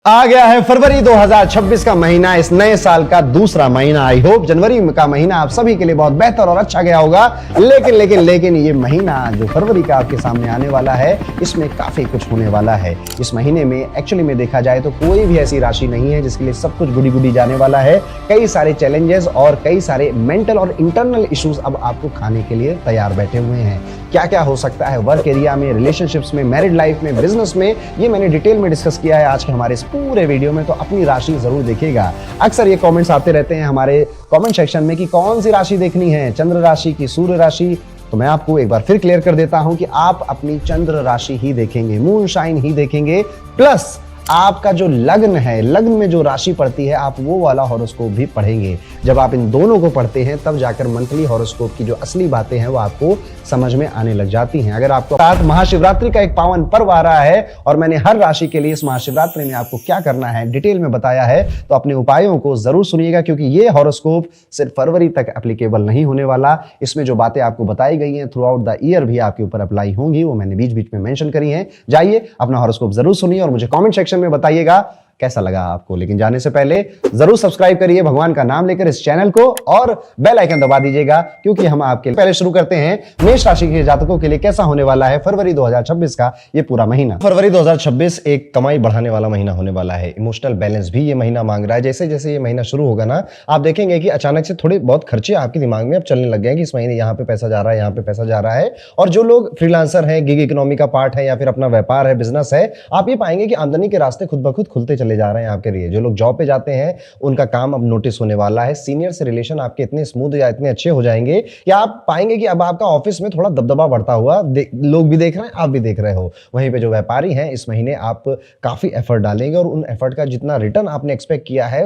आ गया है फरवरी 2026 का महीना, इस नए साल का दूसरा महीना। आई होप जनवरी का महीना आप सभी के लिए बहुत बेहतर और अच्छा गया होगा। लेकिन ये महीना जो फरवरी का आपके सामने आने वाला है, इसमें काफी कुछ होने वाला है। इस महीने में एक्चुअली में देखा जाए तो कोई भी ऐसी राशि नहीं है जिसके लिए सब कुछ गुडी गुडी जाने वाला है। कई सारे चैलेंजेस और कई सारे मेंटल और इंटरनल इश्यूज अब आपको खाने के लिए तैयार बैठे हुए हैं। क्या क्या हो सकता है वर्क एरिया में, रिलेशनशिप्स में, मैरिड लाइफ में, बिजनेस में, ये मैंने डिटेल में डिस्कस किया है आज के हमारे इस पूरे वीडियो में। तो अपनी राशि जरूर देखिएगा। अक्सर ये कमेंट्स आते रहते हैं हमारे कमेंट सेक्शन में कि कौन सी राशि देखनी है, चंद्र राशि की सूर्य राशि। तो मैं आपको एक बार फिर क्लियर कर देता हूं कि आप अपनी चंद्र राशि ही देखेंगे, मून शाइन ही देखेंगे, प्लस आपका जो लग्न है, लग्न में जो राशि पड़ती है, आप वो वाला हॉरोस्कोप भी पढ़ेंगे। जब आप इन दोनों को पढ़ते हैं तब जाकर मंथली हॉरोस्कोप की जो असली बातें हैं वो आपको समझ में आने लग जाती हैं। अगर आपको साथ महाशिवरात्रि का एक पावन पर्व आ रहा है और मैंने हर राशि के लिए इस महाशिवरात्रि में आपको क्या करना है डिटेल में बताया है, तो अपने उपायों को जरूर सुनिएगा, क्योंकि ये हॉरोस्कोप सिर्फ फरवरी तक एप्लीकेबल नहीं होने वाला। इसमें जो बातें आपको बताई गई हैं थ्रू आउट द ईयर भी आपके ऊपर अप्लाई होंगी, वो मैंने बीच बीच में मेंशन करी हैं। जाइए अपना हॉरोस्कोप जरूर सुनिए और मुझे कमेंट सेक्शन में बताइएगा कैसा लगा आपको। लेकिन जाने से पहले जरूर सब्सक्राइब करिए भगवान का नाम लेकर इस चैनल को, और बेल आइकन दबा दीजिएगा, क्योंकि हम आपके पहले शुरू करते हैं मेष राशि के जातकों के लिए कैसा होने वाला है फरवरी 2026 का ये पूरा महीना। फरवरी 2026 एक कमाई बढ़ाने वाला महीना होने वाला है। इमोशनल बैलेंस भी ये महीना मांग रहा है। जैसे जैसे ये महीना शुरू होगा ना, आप देखेंगे कि अचानक से थोड़े बहुत खर्चे आपके दिमाग में अब चलने लग गए हैं कि इस महीने यहाँ पे पैसा जा रहा है, यहाँ पे पैसा जा रहा है। और जो लोग फ्रीलांसर हैं, गिग इकोनॉमी का पार्ट है या फिर अपना व्यापार है, बिजनेस है, आप ये पाएंगे कि आमदनी के रास्ते खुद ब खुद खुलते चले जा रहे हैं आपके लिए। जो लोग जॉब पे जाते हैं उनका काम अब नोटिस होने वाला है। सीनियर से रिलेशन आपके इतने स्मूथ या इतने अच्छे हो जाएंगे कि आप पाएंगे कि अब आपका ऑफिस में थोड़ा दबदबा बढ़ता हुआ लोग भी देख रहे हैं, आप भी देख रहे हो। वहीं पे जो व्यापारी हैं, इस महीने आप काफी एफर्ट डालेंगे और उन एफर्ट का जितना रिटर्न आपने एक्सपेक्ट किया है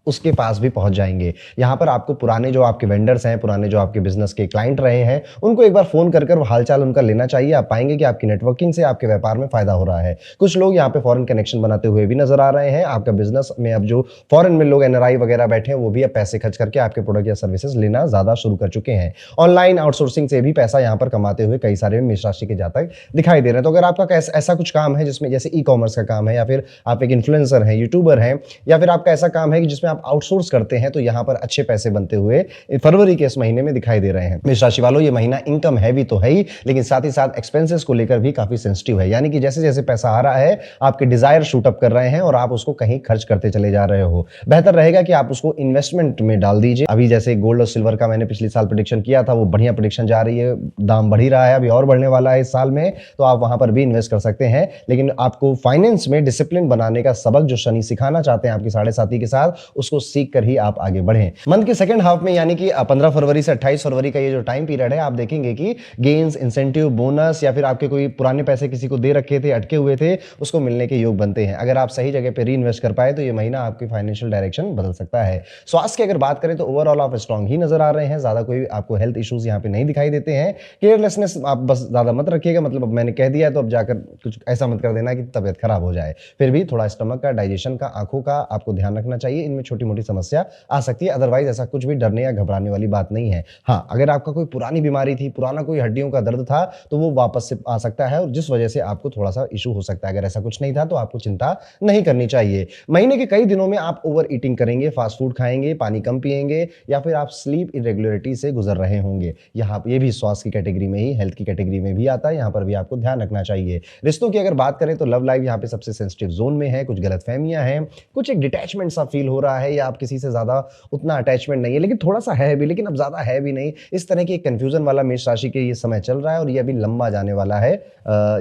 उसके पास भी पहुंच जाएंगे। यहां पर आपको पुराने जो आपके वेंडर्स हैं, पुराने जो आपके बिजनेस के क्लाइंट रहे हैं, उनको एक बार फोन कर हालचाल उनका लेना चाहिए। आप पाएंगे कि आपकी नेटवर्किंग से आपके व्यापार में फायदा हो रहा है। कुछ लोग यहाँ पे फॉरेन कनेक्शन बनाते हुए भी नजर आ रहे हैं। आपका बिजनेस में अब जो फॉरेन में लोग एनआरआई वगैरह बैठे हैं, वो भी अब पैसे खर्च करके आपके प्रोडक्ट या सर्विसेज लेना ज्यादा शुरू कर चुके हैं। ऑनलाइन आउटसोर्सिंग से भी पैसा यहाँ पर कमाते हुए कई सारे मेष राशि के जातक दिखाई दे रहे हैं। तो अगर आपका ऐसा कुछ काम है जिसमें जैसे ई कॉमर्स का काम है, या फिर आप एक इन्फ्लुएंसर हैं, यूट्यूबर हैं, या फिर आपका ऐसा काम है कि जिसमें आप आउटसोर्स करते हैं, तो यहां पर अच्छे पैसे बनते हुए फरवरी के इस महीने में दिखाई दे रहे हैं। मेष राशि वालों, ये महीना इनकम हैवी तो है ही, लेकिन साथ ही साथ एक्सपेंसेस को लेकर भी काफी सेंसिटिव है। यानी कि जैसे जैसे पैसा आ रहा है, आपके डिजायर शूट अप कर रहे हैं और आप उसको कहीं खर्च करते चले जा रहे हो। बेहतर रहेगा कि आप उसको इन्वेस्टमेंट में डाल दीजिए। अभी जैसे गोल्ड और सिल्वर का मैंने पिछले साल प्रेडिक्शन किया था, वो बढ़िया प्रेडिक्शन जा रही है, दाम बढ़ ही रहा है, अभी और बढ़ने वाला है इस साल में, तो आप वहां पर भी इन्वेस्ट कर सकते हैं। लेकिन आपको फाइनेंस में डिसिप्लिन बनाने का सबक जो शनि सिखाना चाहते हैं आपके साढ़े साथी के साथ, उसको सीख कर ही आप आगे बढ़ें। मंथ के सेकंड हाफ में, यानी कि 15 फरवरी से 28 फरवरी का ये जो टाइम पीरियड है, आप देखेंगे कि गेन्स, इंसेंटिव, बोनस, या फिर आपके कोई पुराने पैसे किसी को दे रखे थे, अटके हुए थे, उसको मिलने के योग बनते हैं। अगर आप सही जगह पे री इन्वेस्ट कर पाए तो ये महीना आपकी फाइनेंशियल डायरेक्शन बदल सकता है। स्वास्थ्य की अगर बात करें तो ओवरऑल आप स्ट्रांग ही नजर आ रहे हैं। ज्यादा कोई आपको हेल्थ इश्यूज यहाँ पे नहीं दिखाई देते हैं। केयरलेसनेस आप बस ज्यादा मत रखिएगा, मतलब अब मैंने कह दिया है तो अब जाकर कुछ ऐसा मत कर देना कि तबियत खराब हो जाए। फिर भी थोड़ा स्टमक का, डाइजेशन का, आंखों का आपको ध्यान रखना चाहिए। इनमें छोटी मोटी समस्या आ सकती है, अदरवाइज ऐसा कुछ भी डरने या घबराने वाली बात नहीं है। हाँ, अगर आपका कोई पुरानी बीमारी थी, पुराना कोई हड्डियों का दर्द था, तो वो वापस से आ सकता है और जिस वजह से आपको थोड़ा सा इशू हो सकता है। अगर ऐसा कुछ नहीं था तो आपको चिंता नहीं करनी चाहिए। महीने के कई दिनों में आप ओवर ईटिंग करेंगे, फास्ट फूड खाएंगे, पानी कम पिएंगे, या फिर आप स्लीप इरेगुलरिटी से गुजर रहे होंगे। यहाँ ये भी स्वास्थ्य की कैटेगरी में ही, हेल्थ की कैटेगरी में भी आता है। यहाँ पर भी आपको ध्यान रखना चाहिए। रिश्तों की अगर बात करें तो लव लाइफ यहाँ पे सबसे सेंसिटिव जोन में है। कुछ गलतफहमियां हैं, कुछ एक डिटैचमेंट सा फील हो रहा है, या आप किसी से ज्यादा उतना अटैचमेंट नहीं है, लेकिन थोड़ा सा है भी, लेकिन अब ज्यादा है भी नहीं। इस तरह की कंफ्यूजन वाला मेष राशि के ये समय चल रहा है और ये अभी लंबा जाने वाला है।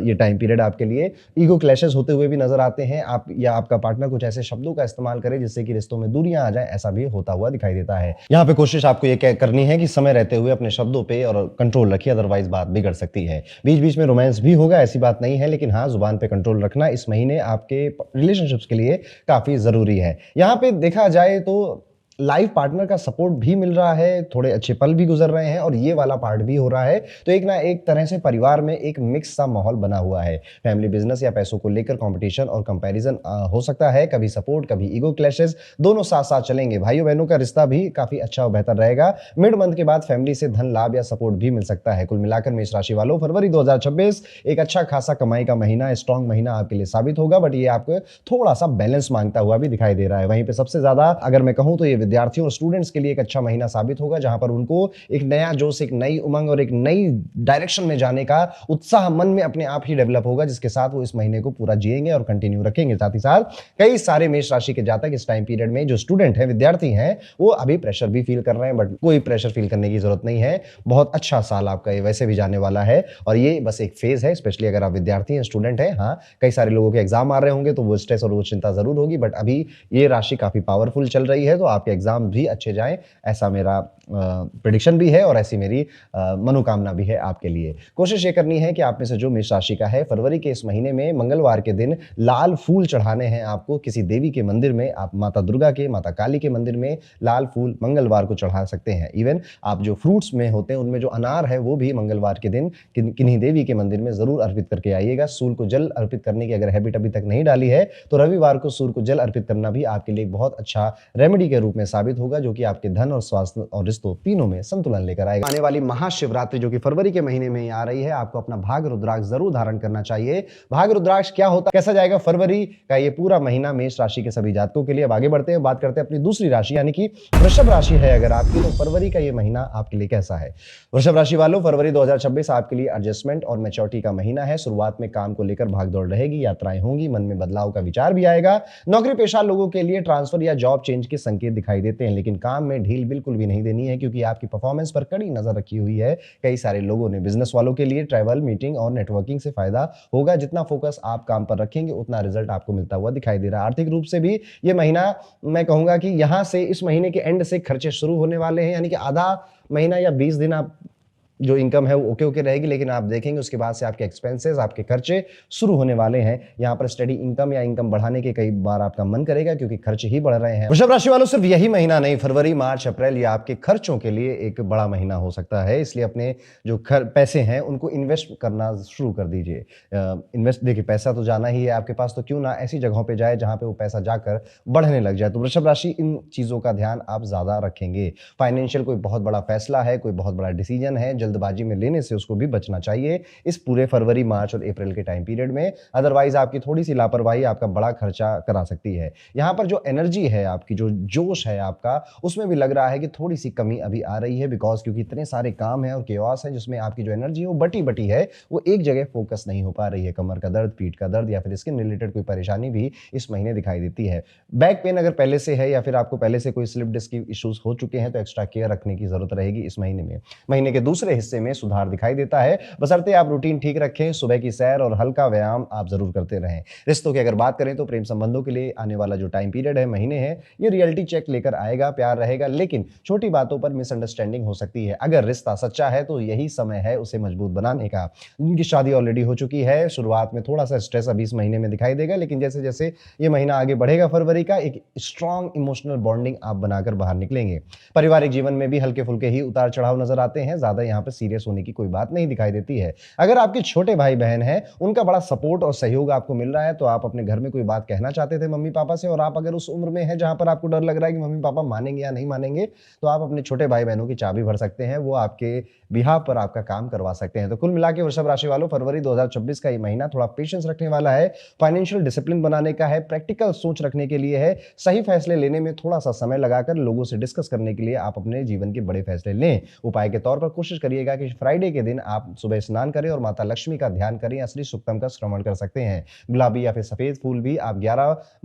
ये टाइम पीरियड आपके लिए ईगो क्लैशेस होते हुए भी नजर आते हैं। आप या आपका पार्टनर कुछ ऐसे शब्दों का इस्तेमाल करे जिससे कि रिश्तों में दूरियां आ जाए, ऐसा भी होता हुआ दिखाई देता है। यहाँ पे कोशिश आपको ये करनी है कि समय रहते हुए अपने शब्दों पे और कंट्रोल रखिए, अदरवाइज बात बिगड़ सकती है। बीच बीच में रोमांस भी होगा, ऐसी बात नहीं है, लेकिन हाँ, जुबान पे कंट्रोल रखना इस महीने आपके रिलेशनशिप्स के लिए काफी जरूरी है। यहाँ पे देखा जाए तो लाइफ पार्टनर का सपोर्ट भी मिल रहा है, थोड़े अच्छे पल भी गुजर रहे हैं और ये वाला पार्ट भी हो रहा है। तो एक ना एक तरह से परिवार में एक मिक्स सा माहौल बना हुआ है। फैमिली बिजनेस या पैसों को लेकर कंपटीशन और कंपैरिजन हो सकता है, कभी सपोर्ट कभी ईगो क्लैशेस, दोनों साथ साथ चलेंगे। भाइयों बहनों का रिश्ता भी काफी अच्छा और बेहतर रहेगा। मिड मंथ के बाद फैमिली से धन लाभ या सपोर्ट भी मिल सकता है। कुल मिलाकर मेष राशि वालों, फरवरी 2026 एक अच्छा खासा कमाई का महीना, स्ट्रॉन्ग महीना आपके लिए साबित होगा, बट ये आपको थोड़ा सा बैलेंस मांगता हुआ भी दिखाई दे रहा है। वहीं पे सबसे ज्यादा अगर मैं कहूं तो ये विद्यार्थियों और स्टूडेंट्स के लिए एक अच्छा महीना साबित होगा, जहां पर उनको एक नया जोश, एक नई उमंग और एक नई डायरेक्शन में जाने का उत्साह मन में अपने आप ही डेवलप होगा, जिसके साथ वो इस महीने को पूरा जिएंगे और कंटिन्यू रखेंगे। साथ ही साथ कई सारे मेष राशि के जातक इस टाइम पीरियड में, जो स्टूडेंट हैं, विद्यार्थी हैं, वो अभी प्रेशर भी फील कर रहे हैं, बट कोई प्रेशर फील करने की जरूरत नहीं है। बहुत अच्छा साल आपका ये वैसे भी जाने वाला है और ये बस एक फेज है। स्पेशली अगर आप विद्यार्थी हैं, स्टूडेंट हैं, हाँ कई सारे लोगों के एग्जाम आ रहे होंगे तो वो स्ट्रेस और वो चिंता जरूर होगी, बट अभी ये राशि काफी पावरफुल चल रही है, तो आपके एग्जाम भी अच्छे जाएं, ऐसा मेरा प्रेडिक्शन भी है और ऐसी मेरी मनोकामना भी है आपके लिए। कोशिश ये करनी है कि आप में से जो मेष राशि का है, फरवरी के इस महीने में मंगलवार के दिन लाल फूल चढ़ाने हैं आपको किसी देवी के मंदिर में। आप माता दुर्गा के, माता काली के मंदिर में लाल फूल मंगलवार को चढ़ा सकते हैं। इवन आप जो फ्रूट्स में होते हैं उनमें जो अनार है वो भी मंगलवार के दिन किन्हीं देवी के मंदिर में जरूर अर्पित करके आइएगा। सूर्य को जल अर्पित करने की अगर हैबिट अभी तक नहीं डाली है तो रविवार को सूर्य को जल अर्पित करना भी आपके लिए एक बहुत अच्छा रेमेडी के रूप में साबित होगा, जो कि आपके धन और स्वास्थ्य और रिश्तों तीनों में संतुलन लेकर आएगा। आने वाली महाशिवरात्रि जो कि फरवरी के महीने में आ रही है, आपको अपना भाग रुद्राक्ष जरूर धारण करना चाहिए। भाग रुद्राक्ष क्या होता है, कैसा जाएगा फरवरी का ये पूरा महीना मेष राशि के सभी जातकों के लिए। अब आगे बढ़ते हैं, बात करते हैं अपनी दूसरी राशि यानी कि वृषभ राशि है अगर आपकी, तो फरवरी का ये महीना आपके लिए कैसा है। वृषभ राशि वालों, फरवरी 2026 आपके लिए एडजस्टमेंट और मैच्योरिटी का महीना है। शुरुआत में काम को लेकर भागदौड़ रहेगी, यात्राएं होंगी, मन में बदलाव का विचार भी आएगा। नौकरी पेशा लोगों के लिए ट्रांसफर या जॉब चेंज के संकेत दिखाई देते हैं, लेकिन काम में ढील बिल्कुल भी नहीं देनी है, क्योंकि आपकी परफॉर्मेंस पर कड़ी नजर रखी हुई है कई सारे लोगों ने। बिजनेस वालों के लिए ट्रैवल, मीटिंग और नेटवर्किंग से फायदा होगा। जितना फोकस आप काम पर रखेंगे उतना रिजल्ट आपको मिलता हुआ दिखाई दे रहा है। आर्थिक रूप से भी ये महीना, मैं कहूंगा कि यहां से इस महीने के एंड से खर्चे शुरू होने वाले हैं, यानी कि आधा महीना या 20 दिन आप जो इनकम है वो ओके रहेगी, लेकिन आप देखेंगे उसके बाद से आपके एक्सपेंसेस, आपके खर्चे शुरू होने वाले हैं। यहाँ पर स्टडी इनकम या इनकम बढ़ाने के कई बार आपका मन करेगा, क्योंकि खर्च ही बढ़ रहे हैं। वृषभ राशि वालों, सिर्फ यही महीना नहीं, फरवरी, मार्च, अप्रैल ये आपके खर्चों के लिए एक बड़ा महीना हो सकता है। इसलिए अपने जो पैसे हैं उनको इन्वेस्ट करना शुरू कर दीजिए। इन्वेस्ट, देखिए पैसा तो जाना ही है आपके पास, तो क्यों ना ऐसी जगहों पर जाए जहां पे वो पैसा जाकर बढ़ने लग जाए। तो वृषभ राशि इन चीजों का ध्यान आप ज्यादा रखेंगे। फाइनेंशियल कोई बहुत बड़ा फैसला है, कोई बहुत बड़ा डिसीजन है, जल्दबाजी में लेने से उसको भी बचना चाहिए इस पूरे फरवरी, मार्च और अप्रैल के टाइम पीरियड में। अदरवाइज आपकी थोड़ी सी लापरवाही आपका बड़ा खर्चा करा सकती है। यहां पर जो एनर्जी है आपकी, जो जोश है आपका, उसमें भी लग रहा है कि थोड़ी सी कमी अभी आ रही है, बिकॉज क्योंकि इतने सारे काम है और केओस है जिसमें आपकी जो एनर्जी है वो बटी है, वो एक जगह फोकस नहीं हो पा रही है। कमर का दर्द, पीठ का दर्द या फिर स्किन रिलेटेड कोई परेशानी भी इस महीने दिखाई देती है। बैक पेन अगर पहले से है या फिर आपको पहले से कोई स्लिप डिस्क की इश्यूज हो चुके हैं तो एक्स्ट्रा केयर रखने की जरूरत रहेगी इस महीने में। महीने के दूसरे हिस्से में सुधार दिखाई देता है, बशर्ते आप रूटीन ठीक रखें। सुबह की सैर और हल्का व्यायाम आप जरूर करते रहें। रिश्तों की अगर बात करें तो प्रेम संबंधों के लिए आने वाला जो टाइम पीरियड है, महीने है, ये रियलिटी चेक लेकर आएगा। प्यार रहेगा, लेकिन छोटी बातों पर मिसअंडरस्टैंडिंग हो सकती है। अगर रिश्ता सच्चा है तो यही समय है उसे मजबूत बनाने का। उनकी शादी ऑलरेडी हो चुकी है, शुरुआत में थोड़ा सा स्ट्रेस अभी इस महीने में दिखाई देगा, लेकिन जैसे जैसे ये महीना आगे बढ़ेगा फरवरी का, एक स्ट्रॉन्ग इमोशनल बॉन्डिंग आप बनाकर बाहर निकलेंगे। पारिवारिक जीवन में भी हल्के फुल्के ही उतार चढ़ाव नजर आते हैं, ज्यादा यहाँ पर सीरियस होने की कोई बात नहीं दिखाई देती है। अगर आपके छोटे भाई बहन हैं, उनका बड़ा सपोर्ट और सहयोग आपको मिल रहा है, तो आप अपने घर में कोई बात कहना चाहते थे मम्मी पापा से, और आप अगर उस उम्र में हैं जहां पर आपको डर लग रहा है कि मम्मी पापा मानेंगे या नहीं मानेंगे, तो आप अपने छोटे भाई बहनों की चाबी भर सकते हैं, वो आपके बिहाफ पर आपका काम करवा सकते हैं। तो कुल मिला के वृषभ राशि वालों, फरवरी 2026 का ये महीना थोड़ा पेशेंस रखने वाला है, फाइनेंशियल डिसिप्लिन बनाने का है, प्रैक्टिकल सोच रखने के लिए है, सही फैसले लेने में थोड़ा सा समय लगाकर लोगों से डिस्कस करने के लिए आप अपने जीवन के बड़े फैसले लें। उपाय के तौर पर कोशिश करिएगा कि फ्राइडे के दिन आप सुबह स्नान करें और माता लक्ष्मी का ध्यान करें या श्री सूक्तम का श्रवण कर सकते हैं। गुलाबी या फिर सफेद फूल भी आप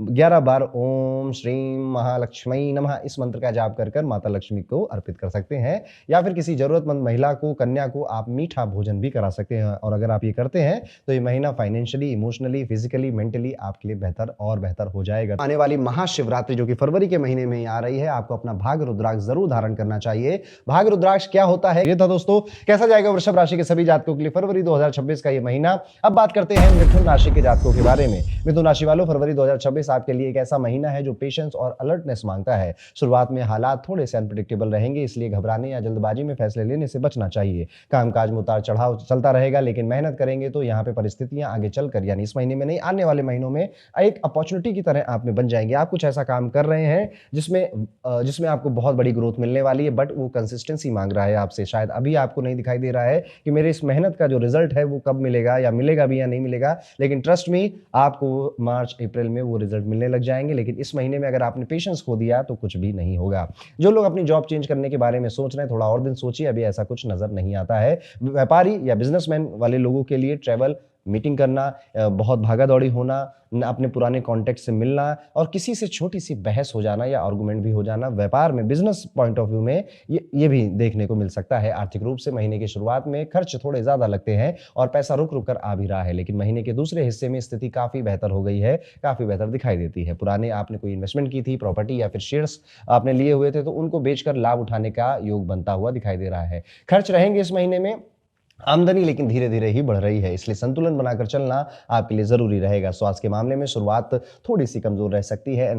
11 बार ओम श्रीम महालक्ष्मी नमः इस मंत्र का जाप कर माता लक्ष्मी को अर्पित कर सकते हैं, या फिर किसी जरूरतमंद महिला को, कन्या को आप मीठा भोजन भी करा सकते हैं। और अगर आप ये करते हैं तो ये महीना फाइनेंशियली, इमोशनली, फिजिकली, मेंटली आपके लिए बेहतर और बेहतर हो जाएगा। आने वाली महाशिवरात्रि जो कि फरवरी के महीने में आ रही है, आपको अपना भाग रुद्राक्ष जरूर धारण करना चाहिए। भाग रुद्राक्ष क्या होता है, ये था दोस्तों दोस्तों, कैसा जाएगा वृषभ राशि के सभी जातकों के लिए फरवरी 2026 का ये महीना। अब बात करते हैं मिथुन राशि के जातकों के बारे में। मिथुन राशि वालों, फरवरी 2026 आपके लिए एक ऐसा महीना है जो पेशेंस और अलर्टनेस मांगता है। शुरुआत में हालात थोड़े से अनप्रेडिक्टेबल रहेंगे, इसलिए घबराने या जल्दबाजी में फैसले लेने से बचना चाहिए। कामकाज में उतार चढ़ाव चलता रहेगा, लेकिन मेहनत करेंगे तो यहाँ पे परिस्थितियां आगे चलकर, यानी इस महीने में नहीं, आने वाले महीनों में एक अपॉर्चुनिटी की तरह आप में बन जाएंगे। आप कुछ ऐसा काम कर रहे हैं जिसमें आपको बहुत बड़ी ग्रोथ मिलने वाली है, बट वो कंसिस्टेंसी मांग रहा है आपसे। शायद अभी आपको नहीं दिखाई दे रहा है कि मेरे इस मेहनत का जो रिजल्ट है वो कब मिलेगा, या मिलेगा भी या नहीं मिलेगा, लेकिन ट्रस्ट मी, आपको मार्च अप्रैल में वो रिजल्ट मिलने लग जाएंगे। लेकिन इस महीने में अगर आपने पेशेंस खो दिया तो कुछ भी नहीं होगा। जो लोग अपनी जॉब चेंज करने के बारे में सोच रहे हैं, थोड़ा और दिन सोचिए, अभी ऐसा कुछ नजर नहीं आता है। व्यापारी या बिजनेसमैन वाले लोगों के लिए ट्रैवल, मीटिंग करना, बहुत भागा दौड़ी होना, अपने पुराने कॉन्टेक्ट से मिलना और किसी से छोटी सी बहस हो जाना या आर्गुमेंट भी हो जाना, व्यापार में, बिजनेस पॉइंट ऑफ व्यू में ये भी देखने को मिल सकता है। आर्थिक रूप से महीने की शुरुआत में खर्च थोड़े ज्यादा लगते हैं और पैसा रुक रुक कर आ भी रहा है, लेकिन महीने के दूसरे हिस्से में स्थिति काफी बेहतर हो गई है, काफी बेहतर दिखाई देती है। पुराने आपने कोई इन्वेस्टमेंट की थी, प्रॉपर्टी या फिर शेयर्स आपने लिए हुए थे, तो उनको बेचकर लाभ उठाने का योग बनता हुआ दिखाई दे रहा है। खर्च रहेंगे इस महीने में, आमदनी लेकिन धीरे धीरे ही बढ़ रही है, इसलिए संतुलन बनाकर चलना आपके लिए जरूरी रहेगा। स्वास्थ्य के मामले में शुरुआत थोड़ी सी कमजोर रह सकती है,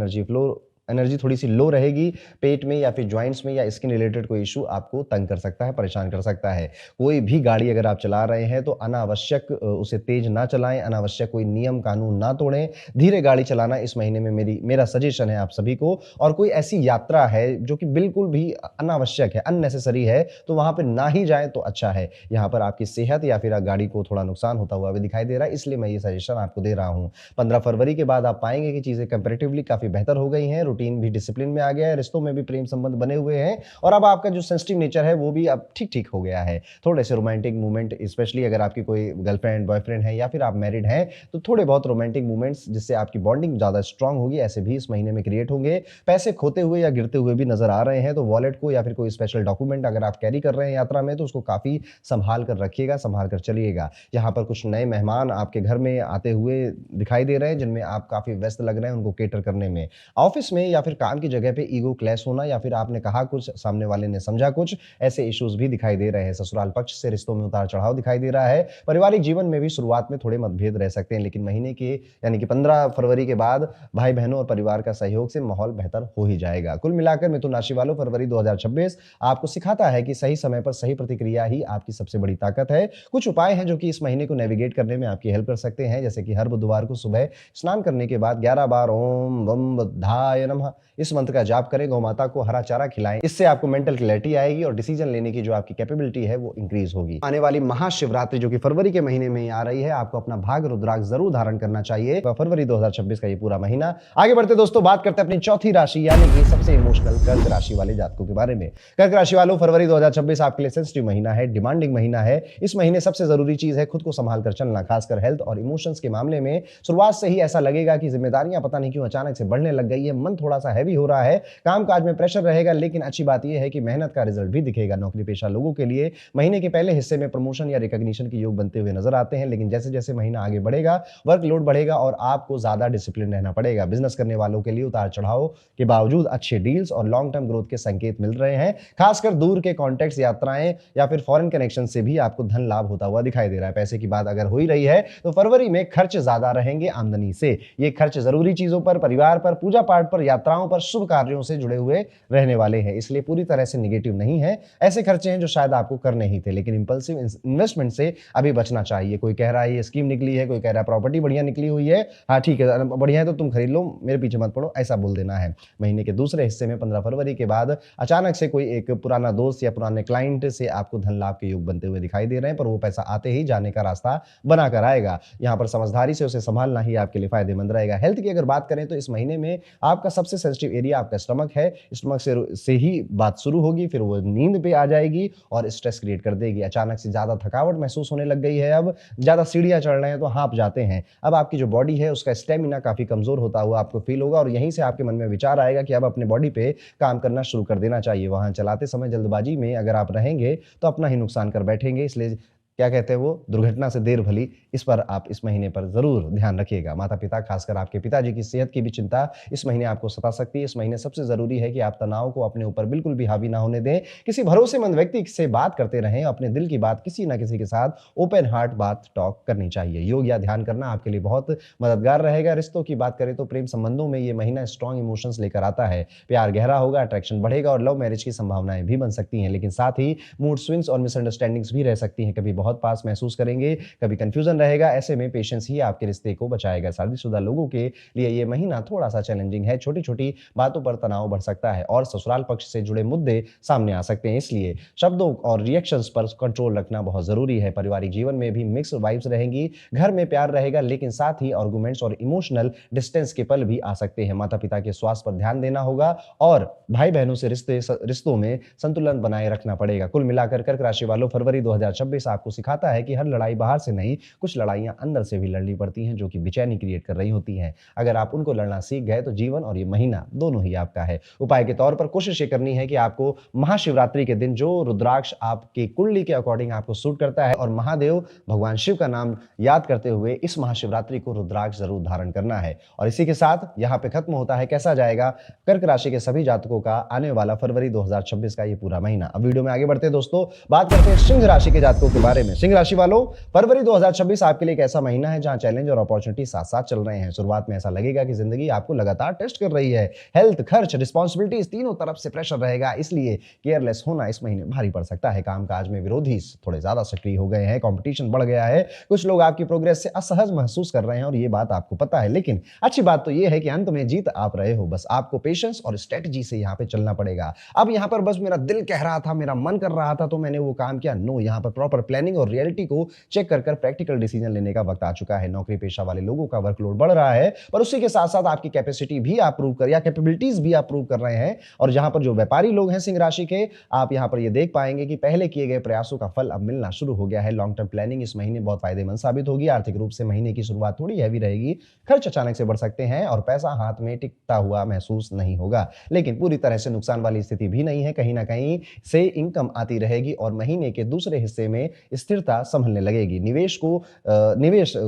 एनर्जी थोड़ी सी लो रहेगी। पेट में या फिर जॉइंट्स में या स्किन रिलेटेड कोई इशू आपको तंग कर सकता है, परेशान कर सकता है। कोई भी गाड़ी अगर आप चला रहे हैं तो अनावश्यक उसे तेज ना चलाएं, अनावश्यक कोई नियम कानून ना तोड़ें, धीरे गाड़ी चलाना इस महीने में मेरा सजेशन है आप सभी को। और कोई ऐसी यात्रा है जो कि बिल्कुल भी अनावश्यक है, अननेसेसरी है, तो वहां पर ना ही जाएं तो अच्छा है। यहाँ पर आपकी सेहत या फिर गाड़ी को थोड़ा नुकसान होता हुआ भी दिखाई दे रहा है, इसलिए मैं ये सजेशन आपको दे रहा हूँ। 15 फरवरी के बाद आप पाएंगे कि चीजें कंपेरेटिवली काफी बेहतर हो गई हैं, रूटीन भी डिसिप्लिन में आ गया है, रिश्तों में भी प्रेम संबंध बने हुए हैं और अब आपका जो सेंसिटिव नेचर है वो भी अब ठीक ठीक हो गया है। थोड़े से रोमांटिक मूवमेंट, स्पेशली अगर आपकी कोई गर्लफ्रेंड बॉयफ्रेंड है या फिर आप मैरिड हैं, तो थोड़े बहुत रोमांटिक मूवमेंट्स जिससे आपकी बॉन्डिंग ज्यादा स्ट्रांग होगी, ऐसे भी इस महीने में क्रिएट होंगे। पैसे खोते हुए या गिरते हुए भी नजर आ रहे हैं, तो वॉलेट को या फिर कोई स्पेशल डॉक्यूमेंट अगर आप कैरी कर रहे हैं यात्रा में, तो उसको काफी संभाल कर रखिएगा, संभाल कर चलिएगा। यहाँ पर कुछ नए मेहमान आपके घर में आते हुए दिखाई दे रहे हैं, जिनमें आप काफी व्यस्त लग रहे हैं उनको केटर करने में। ऑफिस में या फिर काम की जगह पे ईगो क्लैश होना, या फिर आपने कहा कुछ, सामने वाले ने समझा कुछ, ऐसे इश्यूज भी दिखाई दे रहे हैं। ससुराल पक्ष से रिश्तों में उतार चढ़ाव दिखाई दे रहा है। पारिवारिक जीवन में भी शुरुआत में थोड़े मतभेद रह सकते हैं, लेकिन महीने के यानी कि 15 फरवरी के बाद भाई बहनों और परिवार का सहयोग से माहौल बेहतर हो ही जाएगा। कुल मिलाकर मिथुन राशि वालों, फरवरी 2026 आपको सिखाता है कि सही समय पर सही प्रतिक्रिया ही आपकी सबसे बड़ी ताकत है। कुछ उपाय हैं जो कि इस महीने को नेविगेट करने में आपकी हेल्प कर सकते हैं, जैसे कि हर बुधवार को सुबह स्नान करने के बाद 11 बार ओम बम बुद्धाय नमः इस मंत्र का जाप करें, गौ माता को हरा चारा खिलाएं। इससे आपको मेंटल क्लैरिटी आएगी और डिसीजन लेने की जो आपकी कैपेबिलिटी है वो इंक्रीज होगी। आने वाली महाशिवरात्रि जो कि फरवरी के महीने में आ रही है, आपको अपना भाग रुद्राक्ष जरूर धारण करना चाहिए फरवरी 2026 का ये पूरा महीना। आगे बढ़ते दोस्तों, बात करते हैं अपनी चौथी राशि यानी कि सबसे इमोशनल कर्क राशि वाले जातकों के बारे में। कर्क राशि वालों, फरवरी 2026 आपके लिए सेंसिटिव महीना है, डिमांडिंग महीना है। इस महीने सबसे जरूरी चीज है खुद को संभाल कर चलना, खासकर हेल्थ और इमोशंस के मामले में। शुरुआत से ही ऐसा लगेगा कि जिम्मेदारियां पता नहीं क्यों अचानक से बढ़ने लग गई है, मन थोड़ा सा हैवी हो रहा है, कामकाज में प्रेशर रहेगा, लेकिन अच्छी बात यह है कि मेहनत का रिजल्ट भी दिखेगा। नौकरी पेशा लोगों के लिए महीने के पहले हिस्से में प्रमोशन या रिकॉग्निशन के योग बनते हुए नजर आते हैं, लेकिन जैसे जैसे महीना आगे बढ़ेगा वर्कलोड बढ़ेगा और आपको ज्यादा डिसिप्लिन रहना पड़ेगा। बिजनेस करने वालों के लिए उतार चढ़ाव के बावजूद अच्छे डील्स और लॉन्ग टर्म ग्रोथ के संकेत मिल रहे हैं। खासकर दूर के कॉन्टैक्ट्स, यात्राएं या फिर फॉरेन कनेक्शन से भी आपको धन लाभ होता हुआ दिखाई दे रहा है। पैसे की बात अगर हो ही रही है तो फरवरी में खर्च ज्यादा रहेंगे आमदनी से। ये खर्च जरूरी चीजों पर, परिवार पर, पूजा पाठ पर, यात्राओं पर, शुभ कार्यों से जुड़े हुए रहने वाले हैं, इसलिए पूरी तरह से निगेटिव नहीं है। ऐसे खर्चे हैं जो शायद आपको करने ही थे, लेकिन इंपल्सिव इन्वेस्टमेंट से अभी बचना चाहिए। कोई कह रहा है ये स्कीम निकली है, कोई कह रहा है प्रॉपर्टी बढ़िया निकली हुई है, हाँ ठीक है बढ़िया है तो तुम खरीद लो, मेरे पीछे मत पड़ो, ऐसा बोल देना है। महीने के दूसरे हिस्से में 15 फरवरी के बाद अचानक से कोई एक पुराना दोस्त या पुराने क्लाइंट से आपको धन लाभ के योग बनते हुए दिखाई दे रहे हैं, पर वो पैसा आते ही जाने का रास्ता बनाकर आएगा। यहाँ पर समझदारी से उसे संभालना ही आपके लिए फायदेमंद रहेगा। हेल्थ की अगर बात करें तो इस महीने में आपका सबसे सेंसिटिव एरिया आपका स्टमक है। स्टमक से ही बात शुरू होगी, फिर वो नींद पे आ जाएगी और स्ट्रेस क्रिएट कर देगी। अचानक से ज्यादा थकावट महसूस होने लग गई है, अब ज्यादा सीढ़ियां चढ़ रहे हैं तो हाँफ जाते हैं। अब आपकी जो बॉडी है उसका स्टेमिना काफी कमजोर होता हुआ आपको फील होगा और यहीं से आपके मन में विचार आएगा कि अब अपने बॉडी पे काम करना शुरू कर देना चाहिए। वाहन चलाते समय जल्दबाजी में अगर आप रहेंगे तो अपना ही नुकसान कर बैठेंगे, इसलिए क्या कहते हैं वो, दुर्घटना से देर भली, इस पर आप इस महीने पर जरूर ध्यान रखिएगा। माता पिता, खासकर आपके पिताजी की सेहत की भी चिंता इस महीने आपको सता सकती है। इस महीने सबसे जरूरी है कि आप तनाव को अपने ऊपर बिल्कुल भी हावी ना होने दें। किसी भरोसेमंद व्यक्ति से बात करते रहें, अपने दिल की बात किसी ना किसी के साथ ओपन हार्ट बात टॉक करनी चाहिए। योग या ध्यान करना आपके लिए बहुत मददगार रहेगा। रिश्तों की बात करें तो प्रेम संबंधों में ये महीना स्ट्रॉन्ग इमोशंस लेकर आता है। प्यार गहरा होगा, अट्रैक्शन बढ़ेगा और लव मैरिज की संभावनाएं भी बन सकती हैं। लेकिन साथ ही मूड स्विंग्स और मिसअंडरस्टैंडिंग्स भी रह सकती हैं। कभी बहुत पास महसूस करेंगे, कभी कंफ्यूजन रहेगा। ऐसे में पेशेंस ही आपके रिश्ते को बचाएगा। शादीशुदा लोगों के लिए ये महीना थोड़ा सा चैलेंजिंग है। छोटी छोटी बातों पर तनाव बढ़ सकता है और ससुराल पक्ष से जुड़े मुद्दे सामने आ सकते हैं। इसलिए शब्दों और रिएक्शंस पर कंट्रोल रखना बहुत जरूरी है। पारिवारिक जीवन में भी मिक्स वाइब्स रहेंगी। घर में प्यार रहेगा, लेकिन साथ ही आर्गुमेंट्स और इमोशनल डिस्टेंस के पल भी आ सकते हैं। माता पिता के स्वास्थ्य पर ध्यान देना होगा और भाई बहनों से रिश्तों में संतुलन बनाए रखना पड़ेगा। कुल मिलाकर कर्क राशि वालों, फरवरी 2026 आपको सिखाता है कि हर लड़ाई बाहर से नहीं, कुछ लड़ाइयां अंदर से भी लड़नी पड़ती हैं, जो कि बेचैनी क्रिएट कर रही होती हैं। अगर आप उनको लड़ना सीख गए तो जीवन और ये महीना दोनों ही आपका है। उपाय के तौर पर कोशिश ये करनी है कि आपको महाशिवरात्रि के दिन जो रुद्राक्ष आपकी कुंडली के अकॉर्डिंग आपको सूट करता है और महादेव भगवान शिव का नाम याद करते हुए इस महाशिवरात्रि को रुद्राक्ष जरूर धारण करना है। और इसी के साथ यहाँ पे खत्म होता है कैसा जाएगा कर्क राशि के सभी जातकों का आने वाला फरवरी 2026 का ये पूरा महीना। अब वीडियो में आगे बढ़ते हैं दोस्तों, बात करते हैं सिंह राशि के जातकों के बारे में। सिंह राशि वालों, फरवरी 2026 आपके लिए एक ऐसा महीना है जहां चैलेंज और अपॉर्चुनिटी साथ साथ चल रहे हैं। शुरुआत में ऐसा लगेगा कि जिंदगी आपको लगातार टेस्ट कर रही है। हेल्थ, खर्च, रिस्पॉन्सिबिलिटीज तीनों तरफ से प्रेशर रहेगा, इसलिए केयरलेस होना इस महीने भारी पड़ सकता है। कामकाज में विरोधी थोड़े ज्यादा सक्रिय हो गए हैं, कंपटीशन बढ़ गया है, कुछ लोग आपकी प्रोग्रेस से असहज महसूस कर रहे हैं और ये बात आपको पता है। लेकिन अच्छी बात तो ये है कि अंत में जीत आप रहे हो, बस आपको पेशेंस और स्ट्रेटजी से यहाँ पे चलना पड़ेगा। अब यहाँ पर बस मेरा दिल कह रहा था, मेरा मन कर रहा था तो मैंने वो काम किया, नो, यहाँ पर प्रॉपर प्लानिंग और रियलिटी को चेक कर प्रैक्टिकल डिसीजन लेने का वक्त आ चुका है। नौकरी पेशा वाले लोगों का वर्कलोड बढ़ रहा है, पर उसी के साथ साथ आपकी कैपेसिटी भी आप प्रूव कर या कैपेबिलिटीज भी आप प्रूव कर रहे हैं। और जहां पर जो व्यापारी लोग हैं सिंह राशि के, आप यहां पर ये देख पाएंगे कि पहले किए गए प्रयासों का फल अब मिलना शुरू हो गया है। लॉन्ग टर्म प्लानिंग इस महीने बहुत फायदेमंद साबित होगी। आर्थिक रूप से महीने की शुरुआत थोड़ी हैवी रहेगी, खर्च अचानक से बढ़ सकते हैं और पैसा हाथ में टिकता हुआ महसूस नहीं होगा, लेकिन पूरी तरह से नुकसान वाली स्थिति भी नहीं है। कहीं ना कहीं से इनकम आती रहेगी और महीने के दूसरे हिस्से में स्थिरता संभलने लगेगी। निवेश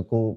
को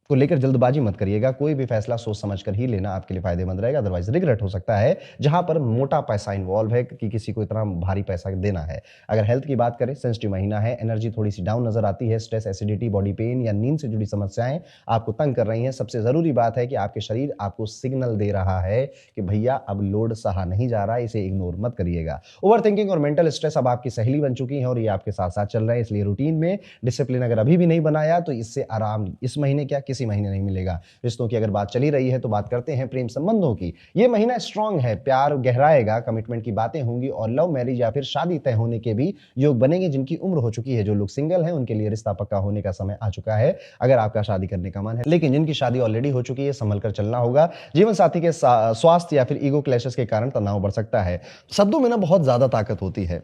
लेकर जल्दबाजी मत करिएगा, कोई भी फैसला सोच समझकर ही लेना आपके लिए फायदेमंद रहेगा, अदरवाइज रिग्रेट हो सकता है जहां पर मोटा पैसा इन्वॉल्व है कि किसी को इतना भारी पैसा देना है। अगर हेल्थ की बात करें, सेंसिटिव महीना है, एनर्जी थोड़ी सी डाउन नजर आती है। स्ट्रेस, एसिडिटी, बॉडी पेन या नींद से जुड़ी समस्याएं आपको तंग कर रही हैं। सबसे जरूरी बात है कि आपके शरीर आपको सिग्नल दे रहा है कि भैया अब लोड सहा नहीं जा रहा है, इसे इग्नोर मत करिएगा। ओवर थिंकिंग और मेंटल स्ट्रेस अब आपकी सहेली बन चुकी है और ये आपके साथ साथ चल रहे हैं, इसलिए रूटीन में डिसिप्लिन अगर अभी भी नहीं बनाया तो इससे आराम इस महीने क्या किसी महीने नहीं मिलेगा। रिश्तों की अगर बात चली रही है तो बात करते हैं प्रेम संबंधों की। यह महीना स्ट्रांग है, प्यार गहराएगा, कमिटमेंट की बातें होंगी और लव मैरिज या फिर शादी तय होने के भी योग बनेंगे। जिनकी उम्र हो चुकी है, जो लोग सिंगल हैं, उनके लिए रिश्ता पक्का होने का समय आ चुका है अगर आपका शादी करने का मन है। लेकिन जिनकी शादी ऑलरेडी हो चुकी है, संभल कर चलना होगा। जीवन साथी के स्वास्थ्य या फिर ईगो क्लैशेस के कारण तनाव बढ़ सकता है। शब्दों में ना बहुत ज्यादा ताकत होती है।